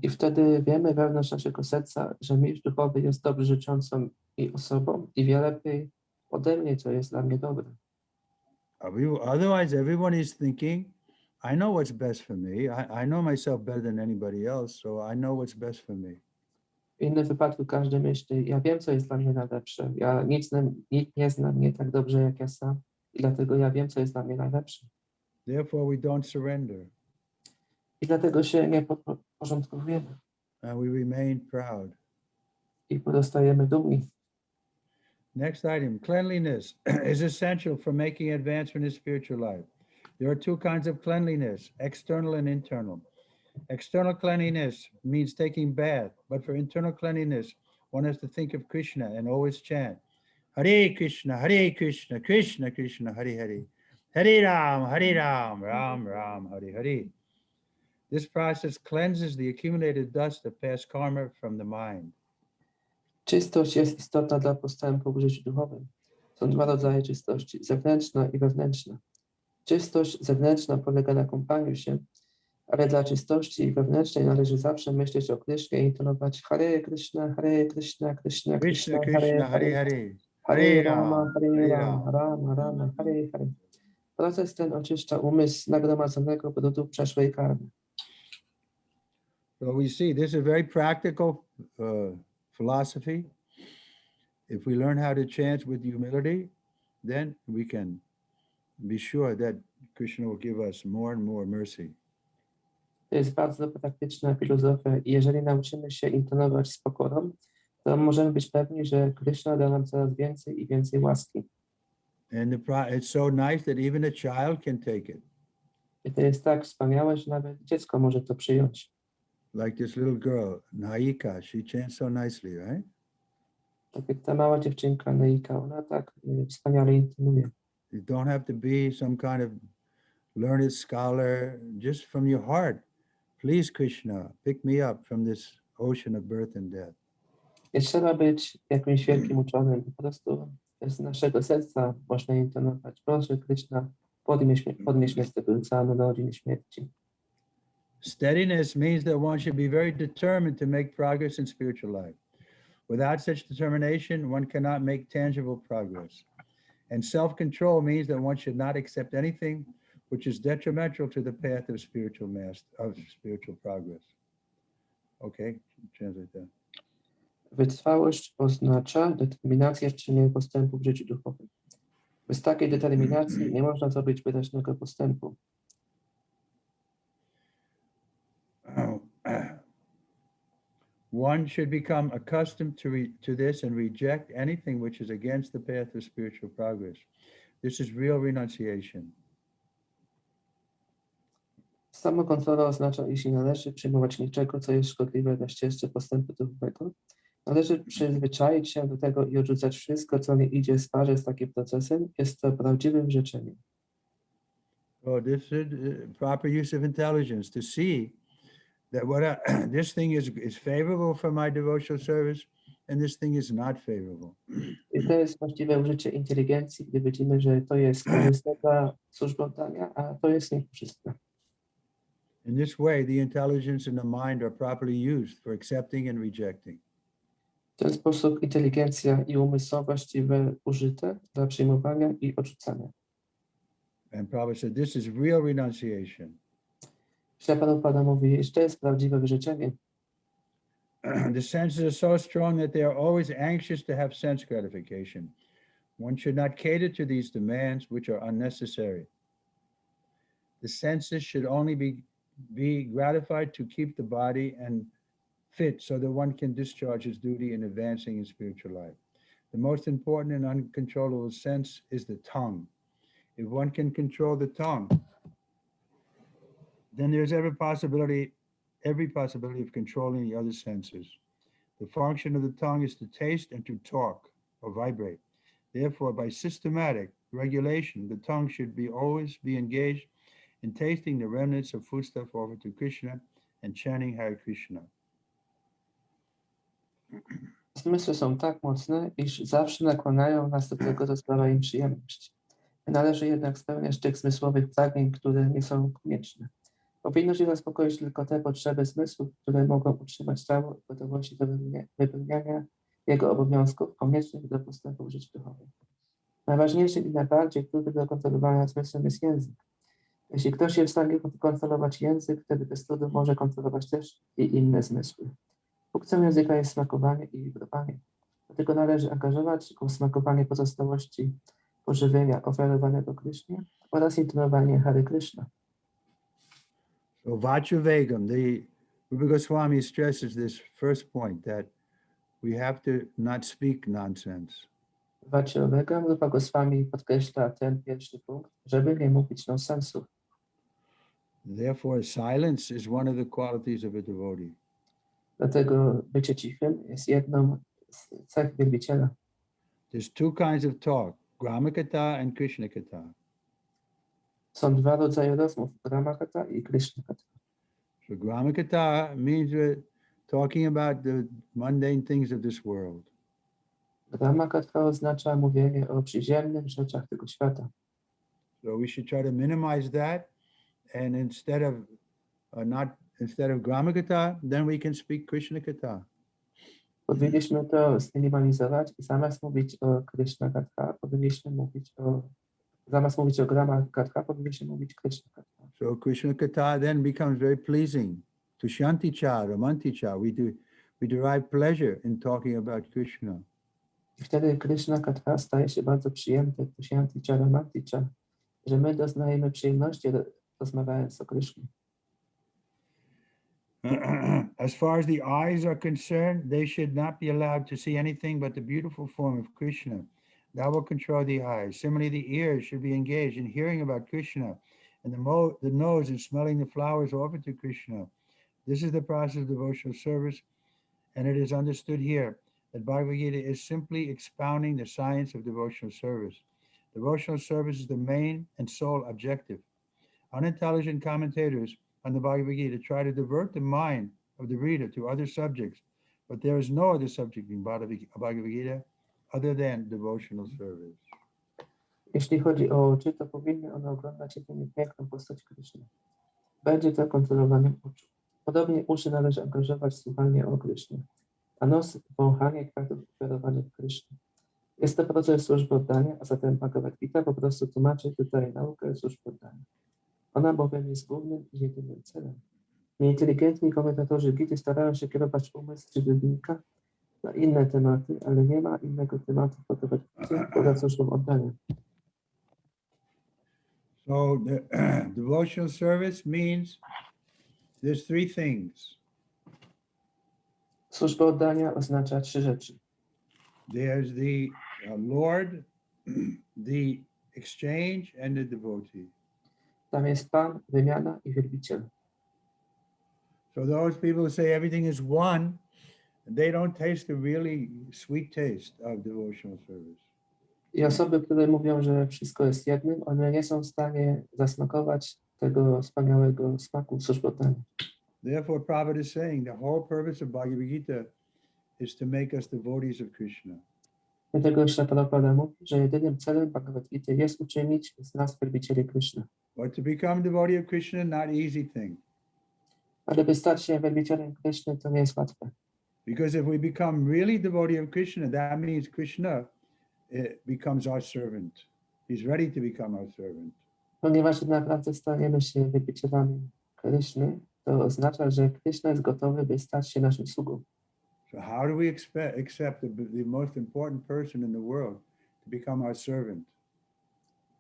I wtedy wiemy wewnątrz naszego serca, że mistrz duchowy jest dobrze życzącą i osobą i wie lepiej ode mnie, co jest dla mnie dobre. Otherwise, everyone is thinking, I know what's best for me. I know myself better than anybody else, so I know what's best for me. W innym wypadku każdy myśli, ja wiem, co jest dla mnie najlepsze. Nikt nie zna mnie tak dobrze jak ja sam i dlatego ja wiem, co jest dla mnie najlepsze. Therefore, we don't surrender. I dlatego się nie podporządkowujemy. And we remain proud. I pozostajemy dumni. Next item, cleanliness is essential for making advancement in spiritual life. There are two kinds of cleanliness, external and internal. External cleanliness means taking bath, but for internal cleanliness, one has to think of Krishna and always chant, Hare Krishna, Krishna Krishna, Hare Hare, Hare Ram, Ram Ram, Hare Hare. This process cleanses the accumulated dust of past karma from the mind. Czystość jest istotna dla postępu w życiu duchowym. Są dwa rodzaje czystości, zewnętrzna i wewnętrzna. Czystość zewnętrzna polega na kąpaniu się, ale dla czystości wewnętrznej należy zawsze myśleć o Krysznie i intonować Hare Krishna, Krishna Krishna, Hare Hare, Hare Rama, Rama Rama, Hare Hare. Proces ten oczyszcza umysł z nagromadzonego brudu przeszłej karmy. So we see this is a very practical philosophy. If we learn how to chant with humility, then we can be sure that Krishna will give us more and more mercy. To jest bardzo praktyczna filozofia i jeżeli nauczymy się intonować z pokorą, to możemy być pewni, że Krishna da nam coraz więcej i więcej łaski. And it's so nice that even a child can take it. I to jest tak wspaniałe, że nawet dziecko może to przyjąć. Like this little girl, Naika, she chants so nicely, right? Tak jak ta mała dziewczynka Neika, ona tak wspaniale intonuje. You don't have to be some kind of learned scholar, just from your heart. Please, Krishna, pick me up from this ocean of birth and death. Nie trzeba być jakimś wielkim uczonym, po prostu z naszego serca można intonować. Proszę, Krishna, podnieś mnie z tego oceanu narodzin i śmierci. Steadiness means that one should be very determined to make progress in spiritual life. Without such determination, one cannot make tangible progress. And self-control means that one should not accept anything which is detrimental to the path of spiritual progress. Okay, translate that. Wytrwałość oznacza determinację w czynieniu postępu w życiu duchowym. Bez takiej determinacji nie można zrobić wyraźnego postępu. One should become accustomed to this and reject anything which is against the path of spiritual progress. This is real renunciation. Samokontrola oznacza, iż nie należy przyjmować niczego, co jest szkodliwe na ścieżce postępu duchowego. Należy przyzwyczaić się do tego i odrzucać wszystko, co nie idzie w parze z takim procesem. Jest to prawdziwym życzeniem. So this is proper use of intelligence to see that this thing is favorable for my devotional service and this thing is not favorable. I to jest właściwe użycie inteligencji, gdy widzimy, że to jest korzystne dla służby oddania, a to jest niekorzystne. In this way, the intelligence and the mind are properly used for accepting and rejecting. W ten sposób inteligencja i umysł są właściwie użyte dla przyjmowania i odrzucania. And Prabhupada said, this is real renunciation. Śla Prabhupada mówi, że to jest prawdziwe wyrzeczenie. The senses are so strong that they are always anxious to have sense gratification. One should not cater to these demands, which are unnecessary. The senses should only be gratified to keep the body and fit so that one can discharge his duty in advancing in spiritual life. The most important and uncontrollable sense is the tongue. If one can control the tongue, then there's every possibility of controlling the other senses. The function of the tongue is to taste and to talk or vibrate. Therefore, by systematic regulation, the tongue should always be engaged in tasting the remnants of foodstuff offered to Krishna and chanting Hare Krishna. Zmysły są tak mocne, iż zawsze nakłaniają nas do tego, co sprawia im przyjemność. Nie należy jednak spełniać tych zmysłowych pragnień, które nie są konieczne. Powinno się zaspokoić tylko te potrzeby zmysłów, które mogą utrzymać ciało w gotowości do wypełniania jego obowiązków koniecznych do postępu w życiu duchowym. Najważniejszym i najbardziej trudnym do kontrolowania zmysłem jest język. Jeśli ktoś jest w stanie kontrolować język, wtedy bez trudu może kontrolować też i inne zmysły. Funkcją języka jest smakowanie i wibrowanie. Dlatego należy angażować go w smakowanie pozostałości pożywienia oferowanego Krysznie oraz intonowanie Hare Krishna. So Vachuvegam, the Rupa Goswami stresses this first point, that we have to not speak nonsense. Vachuvegam Rupa Goswami podkreśla ten pierwszy punkt, żeby nie mówić nonsensów. Therefore, silence is one of the qualities of a devotee. Dlatego bycie cichym jest jedną z cech wielbiciela. There's two kinds of talk, Gramakata and Krishna Kata. Są dwa rodzaje rozmów, Gramakata i Krishna Kata. So Gramakata means we're talking about the mundane things of this world. Gramakata oznacza mówienie o przyziemnych rzeczach tego świata. So we should try to minimize that, and instead of Gramakata, then we can speak Krishna Kata. Powinniśmy to zminimalizować i zamiast mówić o Krishna Kata, zamiast mówić o Gramakata, powinniśmy mówić Krishna Kata. So Krishna Kata then becomes very pleasing. Tushanticha, Ramanticha. We derive pleasure in talking about Krishna. I wtedy Krishna Kata staje się bardzo przyjemny, Tushanticha, Ramanticha, że my doznajemy przyjemności rozmawiając o Krishnie. As far as the eyes are concerned, they should not be allowed to see anything but the beautiful form of Krishna. That will control the eyes. Similarly, the ears should be engaged in hearing about Krishna, and the nose in smelling the flowers offered to Krishna. This is the process of devotional service, and it is understood here that Bhagavad Gita is simply expounding the science of devotional service. Devotional service is the main and sole objective. Unintelligent commentators on the Bhagavad Gita try to divert the mind of the reader to other subjects, but there is no other subject in Bhagavad Gita other than devotional service. Jeśli chodzi o oczy, to powinny one oglądać jedynie piękną postać Kryszny. Będzie to kontrolowaniem oczu. Podobnie uszy należy angażować w słuchanie o Krysznie, a nos w wąchanie kwiatów ofiarowanych Krysznie. Jest to proces służby oddania, a zatem Bhagavad Gita po prostu tłumaczy tutaj naukę służby oddania. Ona bowiem jest głównym i jedynym celem. Nieinteligentni komentatorzy Gity starają się kierować umysł czytelnika na inne tematy, ale nie ma innego tematu w Bhagavad Gita poza służbą oddania. So devotional service means there's three things. Służba oddania oznacza 3 rzeczy. There's the Lord, the exchange, and the devotee. Tam jest Pan, wymiana i wielbiciel. So those people who say everything is one, they don't taste the really sweet taste of devotional service. I osoby, które mówią, że wszystko jest jednym, one nie są w stanie zasmakować tego wspaniałego smaku służby oddania. Therefore, Prabhupada is saying the whole purpose of Bhagavad Gita is to make us devotees of Krishna. Dlatego Śrīla Prabhupada mówi, że jedynym celem Bhagavad Gita jest uczynić z nas wielbicieli Kryszny. But to become devotee of Krishna, not easy thing. Ale by stać się wielbicielem Kryszny, to nie jest łatwe. Because if we become really devotee of Krishna, that means Krishna becomes our servant. He's ready to become our servant. Ponieważ tak naprawdę staniemy się wielbicielami Kryszny, to oznacza, że Kryszna jest gotowy, by stać się naszym sługą. So how do we accept the most important person in the world to become our servant?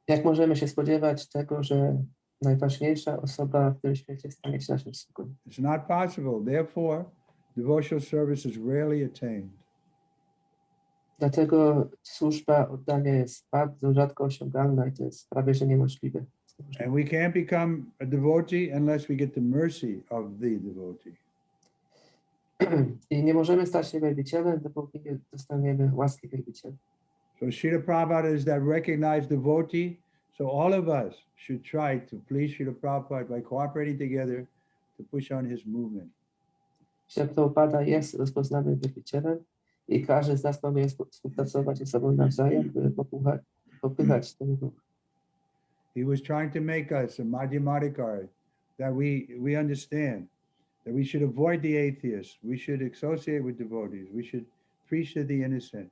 Jak możemy się spodziewać tego, że najważniejsza osoba w tym świecie stanie się naszym sługą? It's not possible. Therefore, devotional service is rarely attained. Dlatego służba oddania jest bardzo rzadko osiągalna i to jest prawie że niemożliwe. And we can't become a devotee unless we get the mercy of the devotee. I nie możemy stać się wielbicielem, dopóki nie dostaniemy łaski wielbiciela. So Srila Prabhupada is that recognized devotee. So all of us should try to please Srila Prabhupada by cooperating together to push on his movement. Śrīla Prabhupada jest rozpoznanym wielbicielem i każdy z nas powinien współpracować ze sobą nawzajem, by popychać ten ruch. He was trying to make us a Madhyamadikari, that we understand that we should avoid the atheists, we should associate with devotees, we should preach to the innocent,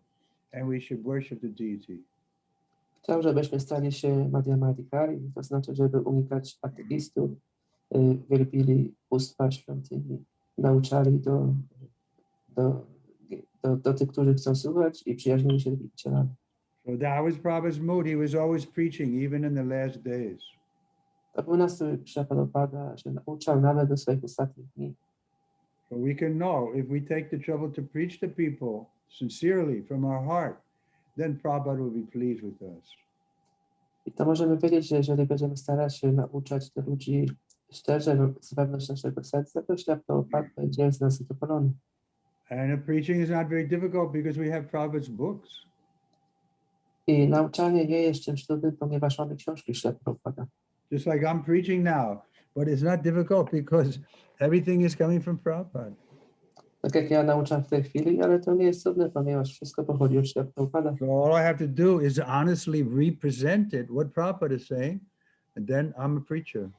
and we should worship the deity. Chciał, żebyśmy stali się Madhyamadikari, to znaczy, żeby unikać ateistów, wielbili bóstwa świątyni, nauczali do tych, którzy chcą słuchać i przyjaźnili się z wielbicielami. So that was Prabhupada's mood. He was always preaching, even in the last days. To był nastrój Śrīla Prabhupada, że nauczał nawet do swoich ostatnich dni. So we can know if we take the trouble to preach to people sincerely from our heart, then Prabhupada will be pleased with us. I to możemy wiedzieć, że jeżeli będziemy starać się nauczać do ludzi szczerze, z wewnątrz naszego serca, to Śrīla Prabhupada będzie z nas zadowolony. And the preaching is not very difficult because we have Prabhupada's books. I nauczanie nie jest czymś trudnym, ponieważ mamy książki Śrīla Prabhupada. Just like I'm preaching now, but it's not difficult because everything is coming from Prabhupada. Tak jak ja nauczam w tej chwili, ale to nie jest trudne, ponieważ wszystko pochodzi od Śrīla Prabhupada. So all I have to do is honestly represent it, what Prabhupada is saying, and then I'm a preacher.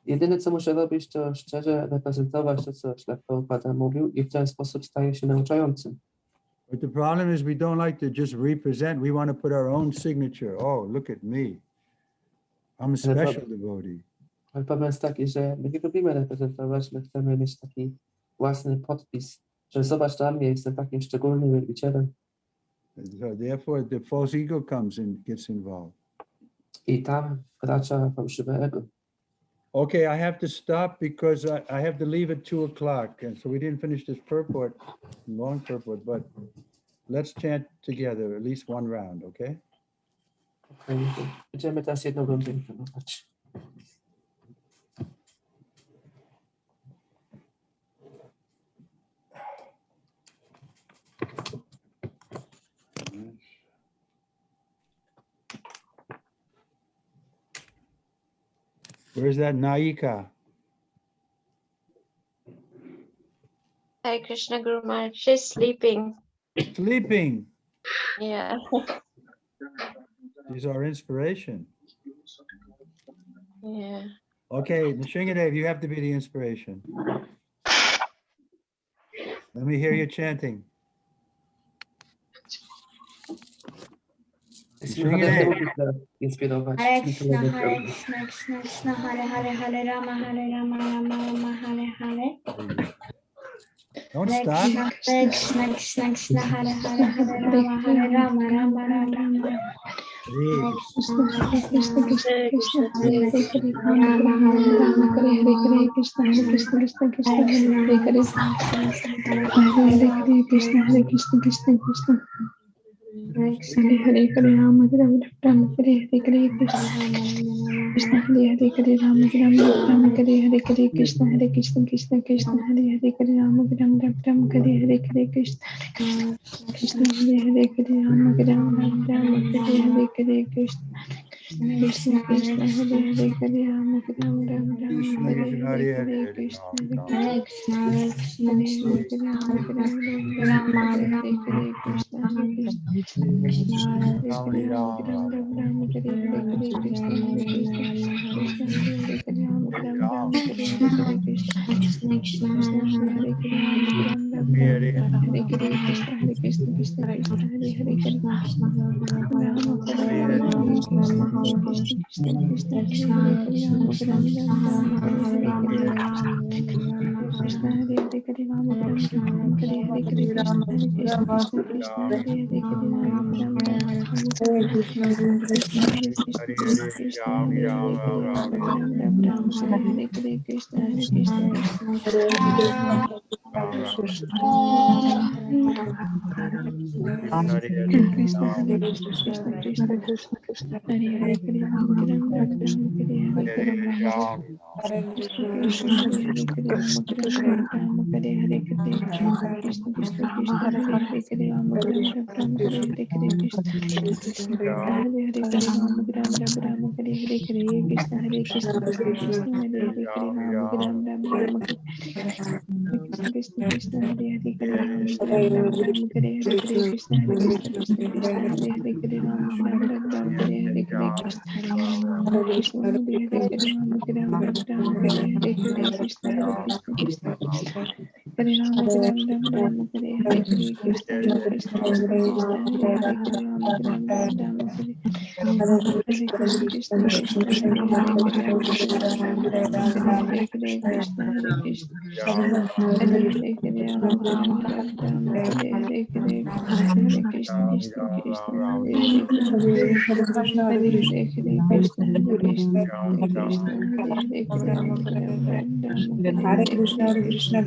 Jedyne, co muszę robić, to szczerze reprezentować to, co Śrīla Prabhupada mówił i w ten sposób staję się nauczającym. But the problem is we don't like to just represent. We want to put our own signature. Oh, look at me. I'm a special devotee. Ale problem jest taki, że my nie lubimy reprezentować, my chcemy mieć taki własny podpis, że zobacz na mnie, jestem takim szczególnym wielbicielem. So therefore, the false ego comes and gets involved. I tam wkracza fałszywe ego. Okay, I have to stop because I have to leave at 2 o'clock. And so we didn't finish this purport, long purport, but let's chant together at least one round, okay? Okay. Będziemy teraz jedną rundę intonować. Where's that Naika? Hare Krishna Guru Maharaj. She's sleeping. Sleeping. Yeah. She's our inspiration. Yeah. Okay, Nishingadev, you have to be the inspiration. Let me hear you chanting. Nishingadev mógł inspirować. Hare Krishna, Hare Krishna, Krishna Krishna, Hare Hare, Hare Rama, Rama Rama, Hare Hare. Don't Hare stop. Krishna, Hare Krishna, Krishna Krishna, Hare Hare, Hare Rama, Rama Rama. Hare Krishna, Hare Krishna, Krishna Krishna, Hare Hare, Rama Rama, Hare Hare, Krishna Krishna, Krishna Krishna, Hare Hare, Hare Krishna, Hare Krishna, Krishna Krishna. Hare Hare, Hare Rama, Rama Rama, Hare Hare, Hare Krishna, Krishna Hare Hare, Hare Rama, Rama Rama, Hare Hare, Hare Krishna, Hare Krishna, Krishna Krishna, Hare Hare, Hare Rama, Rama Rama, Hare Hare, Hare Krishna, Krishna Hare Hare, Hare Rama, Rama Rama, Hare Hare, Hare Krishna, Krishna Krishna, Hare Hare, Hare Rama, Rama Rama, Hare Hare, Hare Krishna, Hare Krishna, Hare Krishna, Hare Rama, Rama Rama, Hare Hare, Krishna, Hare Krishna. Krishna Hare Hare, Rama Rama, Hare Hare, Hare Krishna, Hare Krishna, Krishna Hare Hare, Rama Rama, Hare Hare, Hare Krishna, Krishna Krishna, Hare Hare, Rama Rama, Hare Hare, Krishna, Hare Krishna, Krishna Krishna, Hare Hare, Hare Rama, Hare Hare, Krishna, Hare Krishna, Krishna Krishna, Hare Hare, Rama Rama, Hare Hare, Hare Krishna, Hare Hare, Rama Rama, Hare Hare, Hare Krishna, Hare Krishna, Krishna Krishna, Hare Hare, Hare Rama Rama, Hare Krishna, Krishna Hare Krishna, Krishna Krishna, Hare Hare, Hare Rama Rama, Hare Hare, Hare Krishna, Hare Krishna, Krishna Krishna, Hare Krishna, Krishna Krishna, Hare Hare, Hare Rama Rama, Hare Hare, Hare Krishna Krishna, Hare Hare, Hare Rama Rama, Hare Hare, Hare Krishna Krishna, Krishna Hare Hare, Hare Rama Rama, Hare Hare, Hare Krishna Krishna, Hare Hare, Hare Rama Rama, Hare Hare, Hare Krishna, Hare Krishna, Krishna Krishna, Hare Hare, Hare Rama Rama, Hare Krishna Krishna, Krishna Hare Hare, Hare Rama Rama, Hare Hare, Hare Krishna, Hare Krishna, Krishna Krishna, Hare Hare, Hare Rama Rama, Hare Hare, Hare Krishna, Krishna Hare Hare, Hare Rama Rama, Hare Hare, Hare Krishna, Hare Krishna, Krishna Hare Rama Rama, Hare Hare, Hare Krishna, Hare Krishna, Krishna Krishna, Hare Hare, Hare Rama Rama, Hare Krishna, Krishna Krishna, Hare Hare, Hare Rama Rama, Hare Hare, Hare Krishna, Hare Krishna, Hare Hare, Hare Rama Rama, Hare Hare, Hare Krishna, Krishna Krishna, Hare Hare, Hare Hare, Hare Krishna, Hare Krishna, Hare Krishna, Hare Hare, Hare Rama Rama, Hare Hare, Hare Krishna, Krishna Krishna Hare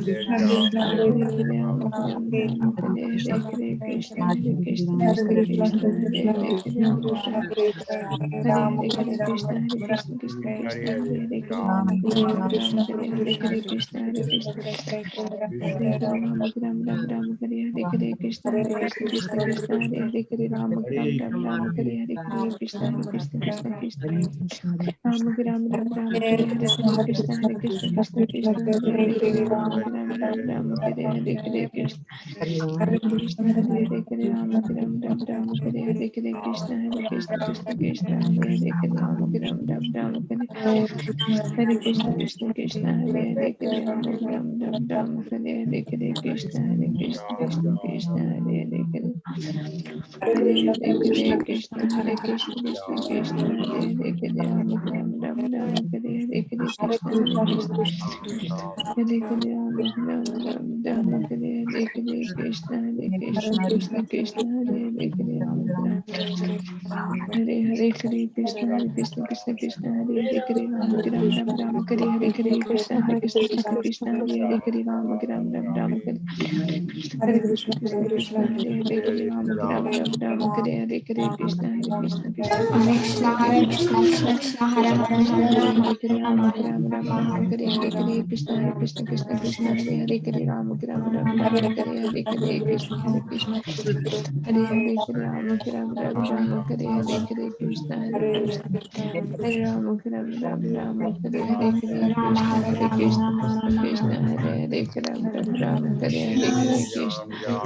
Hare Hare, Rama Rama, Hare Hare, Hare Krishna, Hare Krishna, Krishna Krishna, Hare Hare, Hare Rama Rama, Hare Hare, Hare Krishna, Hare Krishna, Krishna Krishna, Hare Hare, Hare Rama Rama, Hare Hare, Hare Krishna, Hare Krishna, Hare Hare Rama Rama, Hare Hare, Hare Krishna, Hare Krishna, Krishna Krishna, Hare Hare, Hare Rama Rama, Hare Hare, Hare Krishna, Hare Krishna, Krishna Krishna, Rama Rama, Hare Hare, Hare Krishna, Hare Krishna, Krishna Krishna, Hare Hare, Hare Rama Rama, Hare Hare, Hare Krishna, Krishna Hare Hare, Hare Rama Rama, Hare Hare, Hare Krishna, Hare Krishna, Krishna Krishna, Hare Hare, Hare Rama Rama, Hare Krishna, Krishna Krishna, Hare Hare, Hare Rama Rama, Hare Hare, Hare Krishna, Hare Krishna, Krishna Krishna, Hare Hare, Hare Hare Hare, Hare Krishna, Hare Krishna, Krishna Krishna, Hare Hare, Hare Rama Rama, Hare Hare, Hare Krishna, Hare Krishna, Hare Hare Rama Rama, Hare Hare, Hare Krishna, Hare Krishna, Krishna Krishna, Hare Hare, Hare Rama Hare Hare, Hare Krishna, Hare Krishna, Krishna Krishna, Hare Hare, Hare Rama Rama, Hare Hare, Hare Krishna, Hare Krishna, Krishna Krishna, Hare Hare, Hare Rama Rama, Hare Krishna, Krishna Krishna, Hare Hare, Hare Rama Rama, Hare Hare, Hare Krishna, Hare Krishna, Krishna Krishna, Hare Krishna, Hare Krishna, Krishna Krishna, Hare Hare, Hare Rama, Ram Ram Ram Hare Hare Krishna Krishna Krishna Hare Hare Hare Ram Ram Ram Ram Hare Hare Krishna Hare Krishna Hare Hare Ram Ram Ram Ram Hare Hare Krishna Hare Krishna Hare Ram Ram Ram Ram Hare Hare Krishna Hare Krishna Krishna Hare Hare Ram Ram Ram Hare Hare Krishna Hare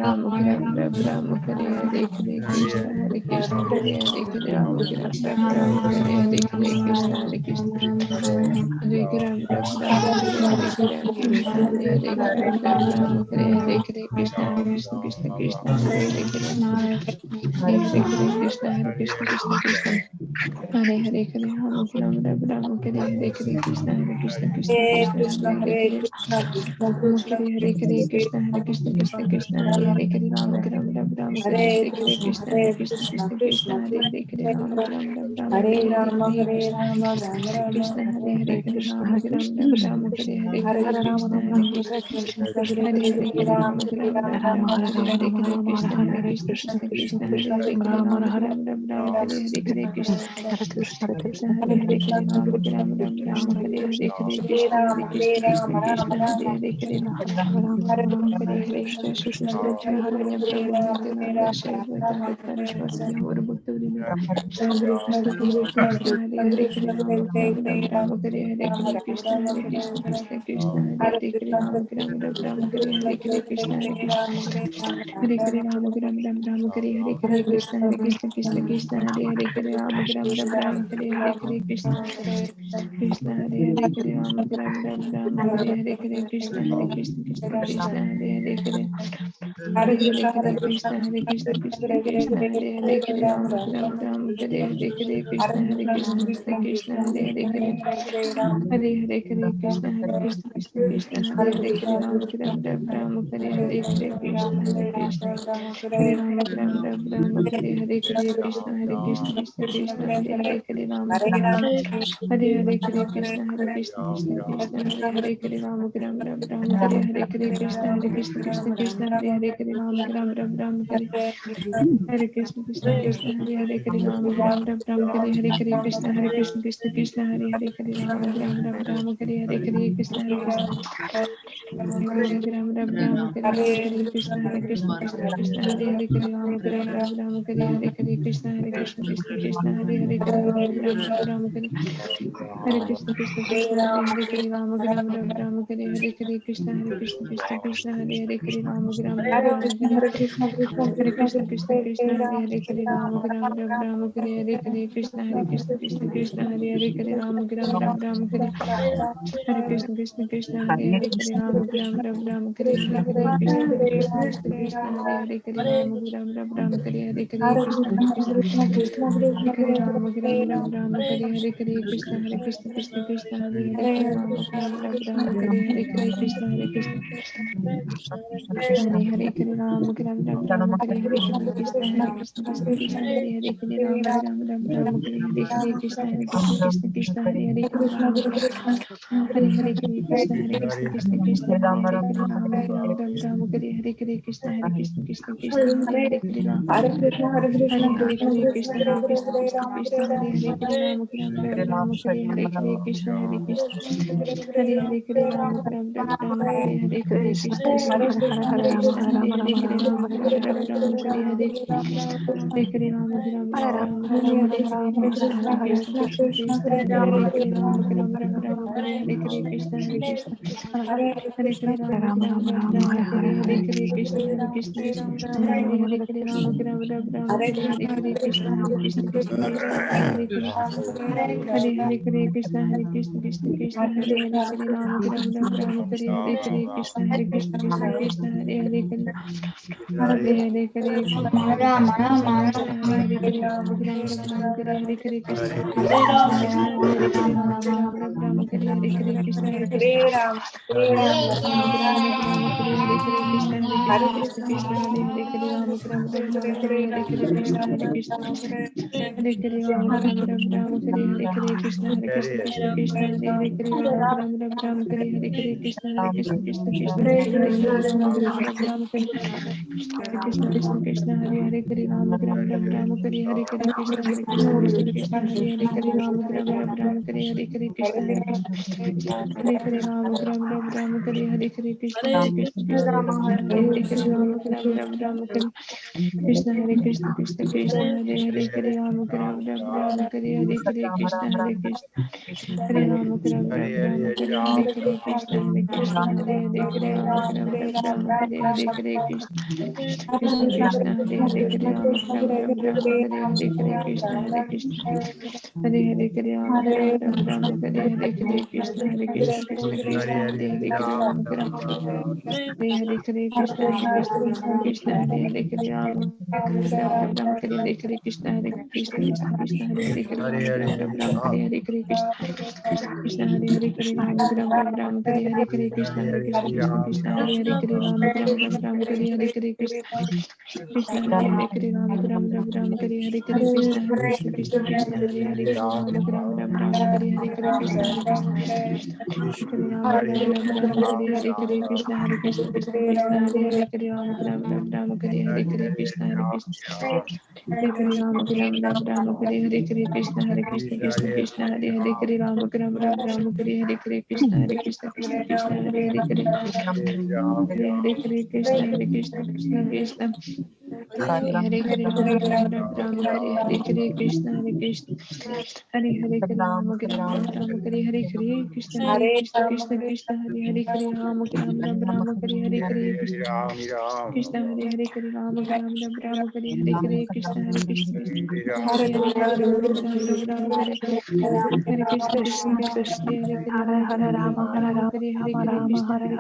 Ram Ram Ram Ram Hare Hare Krishna Hare Krishna Hare Hare Ram Ram Ram Ram Hare Hare Krishna Hare Krishna Hare Ram Ram Ram Hare Hare Krishna Hare Hare Ram Ram Ram Hare Hare Krishna Hare Krishna Krishna Hare Hare Hare Hare Krishna Hare Krishna Krishna Krishna Hare Hare Hare Ram Ram Ram Ram Hare Hare Krishna Hare Krishna Krishna Krishna Hare Hare Hare Hare Krishna Hare Krishna Krishna Krishna Hare Hare Hare Ram Ram Ram Ram Hare Hare Krishna Hare Krishna Krishna Krishna Hare Hare Hare Ram Ram Ram Ram Hare Hare Krishna Hare Hare Hare Ram Ram Ram Ram Hare Hare Krishna Hare Krishna Hare Hare Hare Ram Ram Ram Ram Hare Hare Krishna Hare Krishna Krishna Krishna Hare Hare Hare Ram Ram Ram Ram Hare Hare Krishna Krishna Hare Hare Hare Ram Ram Ram Ram Hare Hare Krishna Hare Krishna Krishna Krishna Hare Hare Hare Hare Hare Krishna Hare Hare Brahma Nityananda Shaivata Harishvata Yamur Bhakta Vrina Krishna Krishna Hare Hare Hare Ram Ram Ram Ram Hare Hare Krishna Hare Krishna Krishna Krishna Hare Hare Ram Ram Ram Ram Hare Hare Krishna Hare Krishna Hare Hare Ram Ram Ram Ram Hare Hare Krishna Hare Krishna Krishna Krishna Hare Hare Ram Ram Ram Ram Hare Hare Krishna Krishna Hare Hare Ram Ram Ram Ram Hare Hare Krishna Hare Krishna Krishna Krishna Hare Hare Hare Hare Krishna Hare Krishna Krishna Krishna Hare Hare Ram Ram Ram Hare Hare Krishna Hare Krishna Krishna Krishna Hare Hare Hare Hare Krishna Hare Krishna Krishna Krishna Hare Hare Ram Ram Ram Ram Hare Hare Krishna Hare Krishna Hare Ram Ram Ram Ram Hare Hare Krishna Hare Krishna Krishna Krishna Hare Hare Ram Hare Hare Krishna Hare Krishna Krishna Krishna Hare Hare Ram Ram Ram Ram Hare Hare Krishna Hare Krishna Krishna Krishna Hare Hare Ram Ram Ram Ram Hare Hare Krishna Krishna Krishna Hare Hare Ram Ram Ram Ram Hare Hare Krishna Hare Krishna Krishna Krishna Hare Hare Ram Ram Ram Ram Hare Hare Krishna Hare Krishna Ram Ram Ram Hare Hare Krishna Hare Krishna Krishna Krishna Hare Hare Ram Ram Ram Hare Hare Krishna Hare Krishna Krishna Krishna Hare Hare Ram Ram Ram Hare Krishna Krishna Krishna Hare Hare Ram Ram Ram Hare Hare Krishna Hare Krishna Krishna Krishna Hare Hare Ram Ram Ram Hare Hare Krishna Krishna Krishna Hare Hare Ram Ram Ram Hare Hare Krishna Hare Krishna Krishna Krishna Hare Hare Ram Ram Hare Hare Krishna Krishna Krishna Hare Hare Ram Ram Hare Hare Krishna Hare Krishna Krishna Krishna Hare Hare Ram Ram Hare Hare Krishna Hare Krishna Hare Ram Hare Hare Krishna Hare Krishna Krishna Krishna Hare Hare Ram Hare Hare Krishna Hare Krishna Hare Hare Ram Hare Hare Krishna Hare Krishna Krishna Krishna Hare Hare Ram Hare Hare Krishna Hare Krishna Krishna Krishna Hare Hare Ram Hare Hare Krishna Hare Krishna Krishna Krishna Hare Hare Ram Hare Hare Krishna Hare Krishna Krishna Krishna Hare Hare Ram Hare Hare Krishna Hare Krishna Krishna Krishna Hare Hare Ram Hare Hare Krishna Hare Krishna Hare Hare Ram Hare Hare Krishna Hare Krishna Krishna Krishna Hare Hare Ram Hare Hare Hare Ram Hare Hare Krishna Hare Krishna Krishna Krishna Hare Hare Ram Hare Hare Krishna Hare Krishna Hare Ram Hare Hare Krishna Hare Krishna Krishna Krishna Hare Hare Ram Hare Hare Krishna Hare Krishna Krishna Krishna Hare Hare Hare Hare Krishna Hare Krishna Krishna Krishna Hare Hare Ram Hare Hare Krishna Hare Krishna Krishna Krishna Hare Hare Hare Hare Krishna Hare Krishna Krishna Krishna Hare Hare Ram Hare Hare Krishna Hare Krishna Krishna Krishna Hare Hare Ram Hare Hare Krishna Hare Krishna Ram Hare Hare Krishna Hare Krishna Krishna Krishna Hare Hare Ram Hare Hare Krishna Hare Krishna Hare Ram Hare Hare Krishna Hare Krishna Krishna Krishna Hare Hare Ram Hare Hare Krishna Hare Krishna Krishna Krishna Hare Hare Ram Hare Krishna Krishna Krishna Krishna Hare Hare Ram Ram Ram Ram Ram Hare Hare Hare Krishna Hare Krishna Krishna Krishna Hare Hare Hare Ram Ram Ram Ram Hare Hare Hare Krishna Hare Krishna Hare Hare Ram Ram Ram Ram Hare Hare Hare Krishna Hare Krishna Krishna Krishna Hare Hare Hare Ram Ram Ram Ram Hare Krishna Hare Krishna Krishna Krishna Hare Hare Hare Ram Ram Ram Ram Hare Hare Hare Krishna Hare Krishna Hare Ram Ram Ram Ram Hare Hare Hare Krishna Hare Krishna Hare Hare Hare Ram Ram Ram Ram Hare Hare Hare Krishna Krishna Krishna Hare Hare Hare Ram Ram Ram Ram Hare Hare Hare Krishna Hare Krishna Hare Hare Hare Ram Ram Ram Ram Hare Hare Hare Krishna Hare Krishna Krishna Krishna Hare Hare Hare Ram Ram Hare Hare Hare Krishna Hare Krishna Krishna Krishna Hare Hare Hare Ram Ram Ram Hare Hare Hare Krishna Hare Krishna Krishna Krishna Hare Hare Hare Ram Ram Ram Hare Hare Hare Krishna Krishna Hare Hare Hare Ram Ram Ram Ram Hare Hare Hare Krishna Hare Krishna Krishna Krishna Hare Hare Hare Ram Ram Ram Ram Hare Hare Hare Krishna Krishna Hare Hare Hare Ram Ram Ram Ram Hare Hare Hare Krishna Hare Krishna Krishna Krishna Hare Hare Hare Ram Ram Ram Ram Hare Hare Hare Krishna Hare Krishna Hare Ram Ram Ram Ram Hare Hare Hare Krishna Hare Krishna Krishna Krishna Hare Hare Hare Ram Ram Ram Ram Hare Hare Hare Krishna Hare Krishna Hare Ram Ram Ram Ram Hare Hare Hare Krishna Hare Krishna Krishna Krishna Hare Hare Hare Ram Ram Ram Ram Hare Hare Hare Krishna Hare Krishna Krishna Krishna Hare Hare Hare Hare Hare Hare Krishna Hare Krishna Krishna Krishna Hare Hare Hare Ram Ram Ram Ram Hare Hare Hare Krishna Hare Krishna Hare Hare Hare Ram Ram Ram Ram Hare Hare Hare Krishna Hare Krishna Krishna Krishna Hare Hare Hare Ram Ram Ram Ram Hare Hare Hare Krishna Krishna Hare Hare Hare Ram Ram Ram Ram Hare Hare Hare Krishna Hare Krishna Krishna Krishna Hare Hare Hare Ram Ram Ram Ram Hare Hare Krishna Krishna Krishna Hare Hare Hare Ram Ram Ram Ram Hare Hare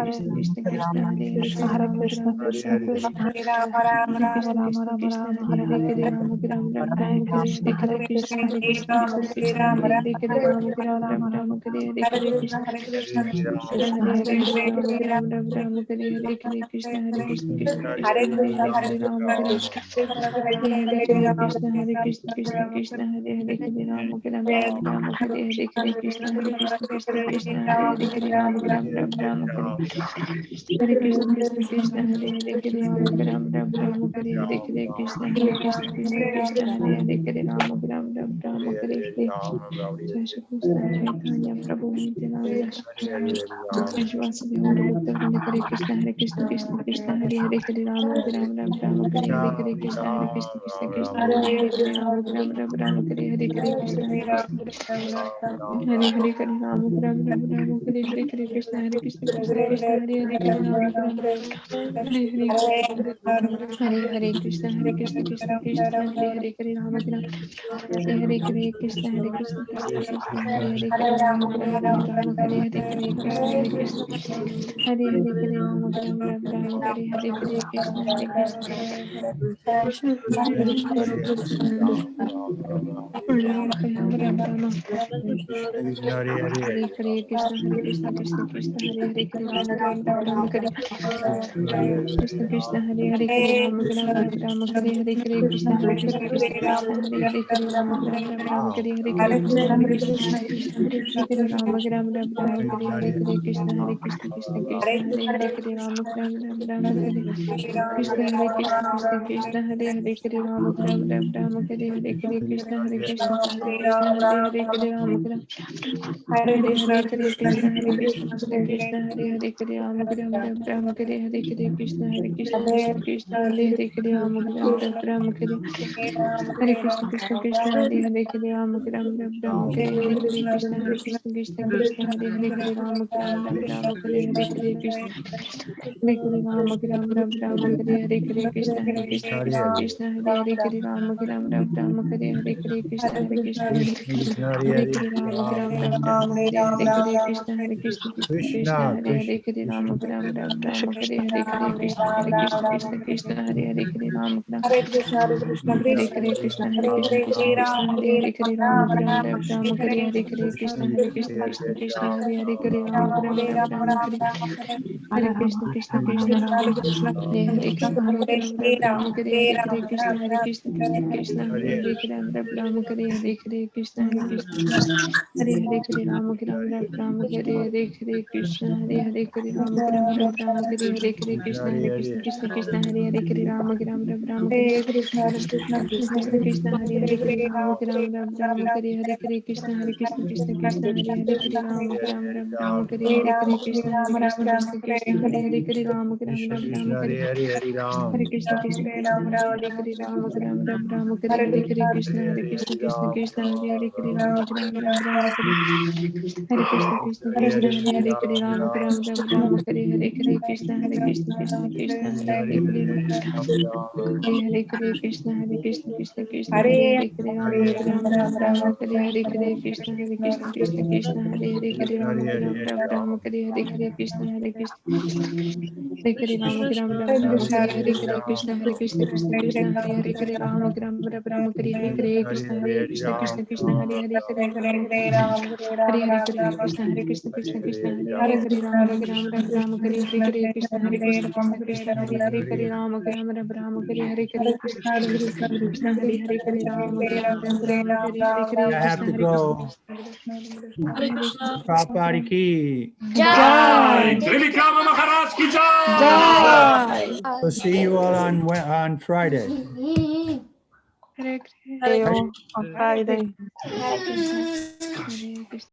Hare Krishna Hare Krishna Krishna Krishna Hare Hare Hare Ram Ram Ram Ram Hare Hare Krishna Krishna Krishna Hare Hare Hare Ram Ram Ram Ram Hare Hare Hare Krishna Hare Krishna Krishna Krishna Hare Hare Hare Ram Ram Ram Ram Hare Hare Hare Krishna Krishna Hare Hare Hare Ram Ram Ram Ram Hare Hare Hare Krishna Hare Krishna Krishna Krishna Hare Hare Hare Ram Ram Hare Hare Hare Krishna Hare Krishna Krishna Krishna Hare Hare Hare Ram Ram Ram Ram Hare Hare Hare Krishna Hare Krishna Krishna Krishna Hare Hare Hare Ram Ram Ram Ram Hare Hare Krishna Krishna Krishna Hare Hare Hare Ram Ram Ram Ram Hare Hare Hare Krishna Hare Krishna Krishna Krishna Hare Hare Hare Ram Ram Ram Ram Hare Hare Jai Shri Krishna Chaitanya Prabhu Nityananda Jai Shri Vasudeva Gaura Bhakta Vrinda Hare Krishna Hare Krishna Krishna Krishna Hare Hare Hare Ram Ram Ram Ram Hare Hare Hare Krishna Hare Krishna Krishna Krishna Hare Hare Hare Ram Ram Ram Ram Hare Hare Hare Krishna Hare Krishna Hare Hare Hare Ram Ram Ram Ram Hare Hare Hare Krishna Hare Krishna Krishna Krishna Hare Hare Hare Ram Ram Hare Hare Hare Hare Krishna Krishna Krishna Hare Hare Hare Ram Ram Hare Hare Hare Krishna Hare Krishna Krishna Krishna Hare Hare Hare Ram Ram Ram Ram Hare Hare Hare Krishna Hare Krishna Hare Hare Hare Ram Ram Ram Ram Hare Hare Hare Krishna Hare Krishna Krishna Ram Ram Ram Hare Hare Krishna Hare Krishna Krishna Krishna Hare Hare Hare Ram Ram Ram Ram Hare Krishna Krishna Hare Hare Hare Ram Ram Ram Ram Hare Hare Hare Krishna Hare Krishna Krishna Krishna Hare Hare Hare Ram Ram Ram Ram Hare Hare Hare Krishna Hare Krishna Hare Ram Ram Ram Ram Hare Hare Hare Krishna Hare Krishna Krishna Krishna Hare Hare Hare Ram Ram Ram Ram Hare Krishna Hare Krishna Krishna Krishna Hare Hare Hare Ram Ram Ram Ram Hare Hare Hare Krishna Hare Krishna Krishna Krishna Hare Hare Hare Ram Ram Hare Hare Hare Krishna Hare Krishna Krishna Krishna Hare Hare Hare Ram Ram Ram Ram Hare Hare Hare Krishna Hare Krishna Krishna Krishna Hare Hare Hare Ram Ram Ram Ram Hare Hare Krishna Krishna Krishna Hare Hare Hare Ram Ram Ram Ram Hare Hare Hare Krishna Hare Krishna Krishna Krishna Hare Hare Hare Ram Ram Ram Ram Hare Hare Hare Krishna Hare Hare Ram Ram Ram Ram Hare Hare Hare Krishna Hare Krishna Krishna Krishna Hare Hare Hare Ram Ram Ram Ram Hare Hare Hare Krishna Hare Krishna Hare Hare Ram Ram Ram Ram Hare Hare Hare Krishna Hare Krishna Krishna Krishna Hare Hare Hare Ram Ram Ram Ram Hare Hare Hare Krishna Hare Krishna Krishna Krishna Hare Hare Hare Ram Ram Hare Hare Krishna Hare Krishna Krishna Krishna Hare Hare Hare Ram Ram Ram Ram Hare Hare Hare Krishna Hare Krishna Krishna Krishna Hare Hare Hare Ram Ram Ram Ram Hare Hare Krishna Krishna Krishna Hare Hare Ram Ram Ram Ram Hare Hare Hare Krishna Hare Krishna Krishna Krishna Hare Hare Ram Ram Ram Hare Hare Hare Krishna Hare Krishna Hare Hare Hare Ram Ram Ram Ram Hare Hare Hare Krishna Hare Hare Hare Ram Ram Ram Ram Hare Hare Hare Krishna Hare Krishna Krishna Krishna Hare Hare Hare Ram Rama Ram Ram Hare Krishna Krishna Krishna Hare Hare Rama Ram Ram Hare Hare Krishna Krishna Krishna Hare Hare Rama Ram Ram Hare Hare Krishna Krishna Krishna Hare Hare Rama Ram Ram Hare Hare Krishna Krishna Krishna Hare Hare Rama Ram Ram Hare Hare Krishna Krishna Krishna Hare Hare Rama Ram Hare Hare Krishna Krishna Krishna Hare Hare Rama Ram Hare Hare Krishna Krishna Krishna Hare Hare Hare Krishna Krishna Hare Hare Rama Ram Hare Hare Krishna Krishna Hare Hare Rama Ram Hare Hare Krishna Hare Rama Ram Hare Hare Krishna Krishna Krishna Hare Hare Rama Ram Hare Hare Krishna Krishna Hare Hare Rama Hare Hare Krishna Krishna Krishna Hare Hare Rama Ram Hare Hare Krishna Krishna Hare Hare Rama Ram Hare Hare Krishna Krishna Hare Hare Rama Ram Hare Hare I have to go. Hare Krishna. Prabhupada ki. Jai. Trivikrama Maharaj ki jai. Jai. We'll see you all on Friday. Hare Hare Krishna. On Friday. Hare Krishna. Hare Krishna.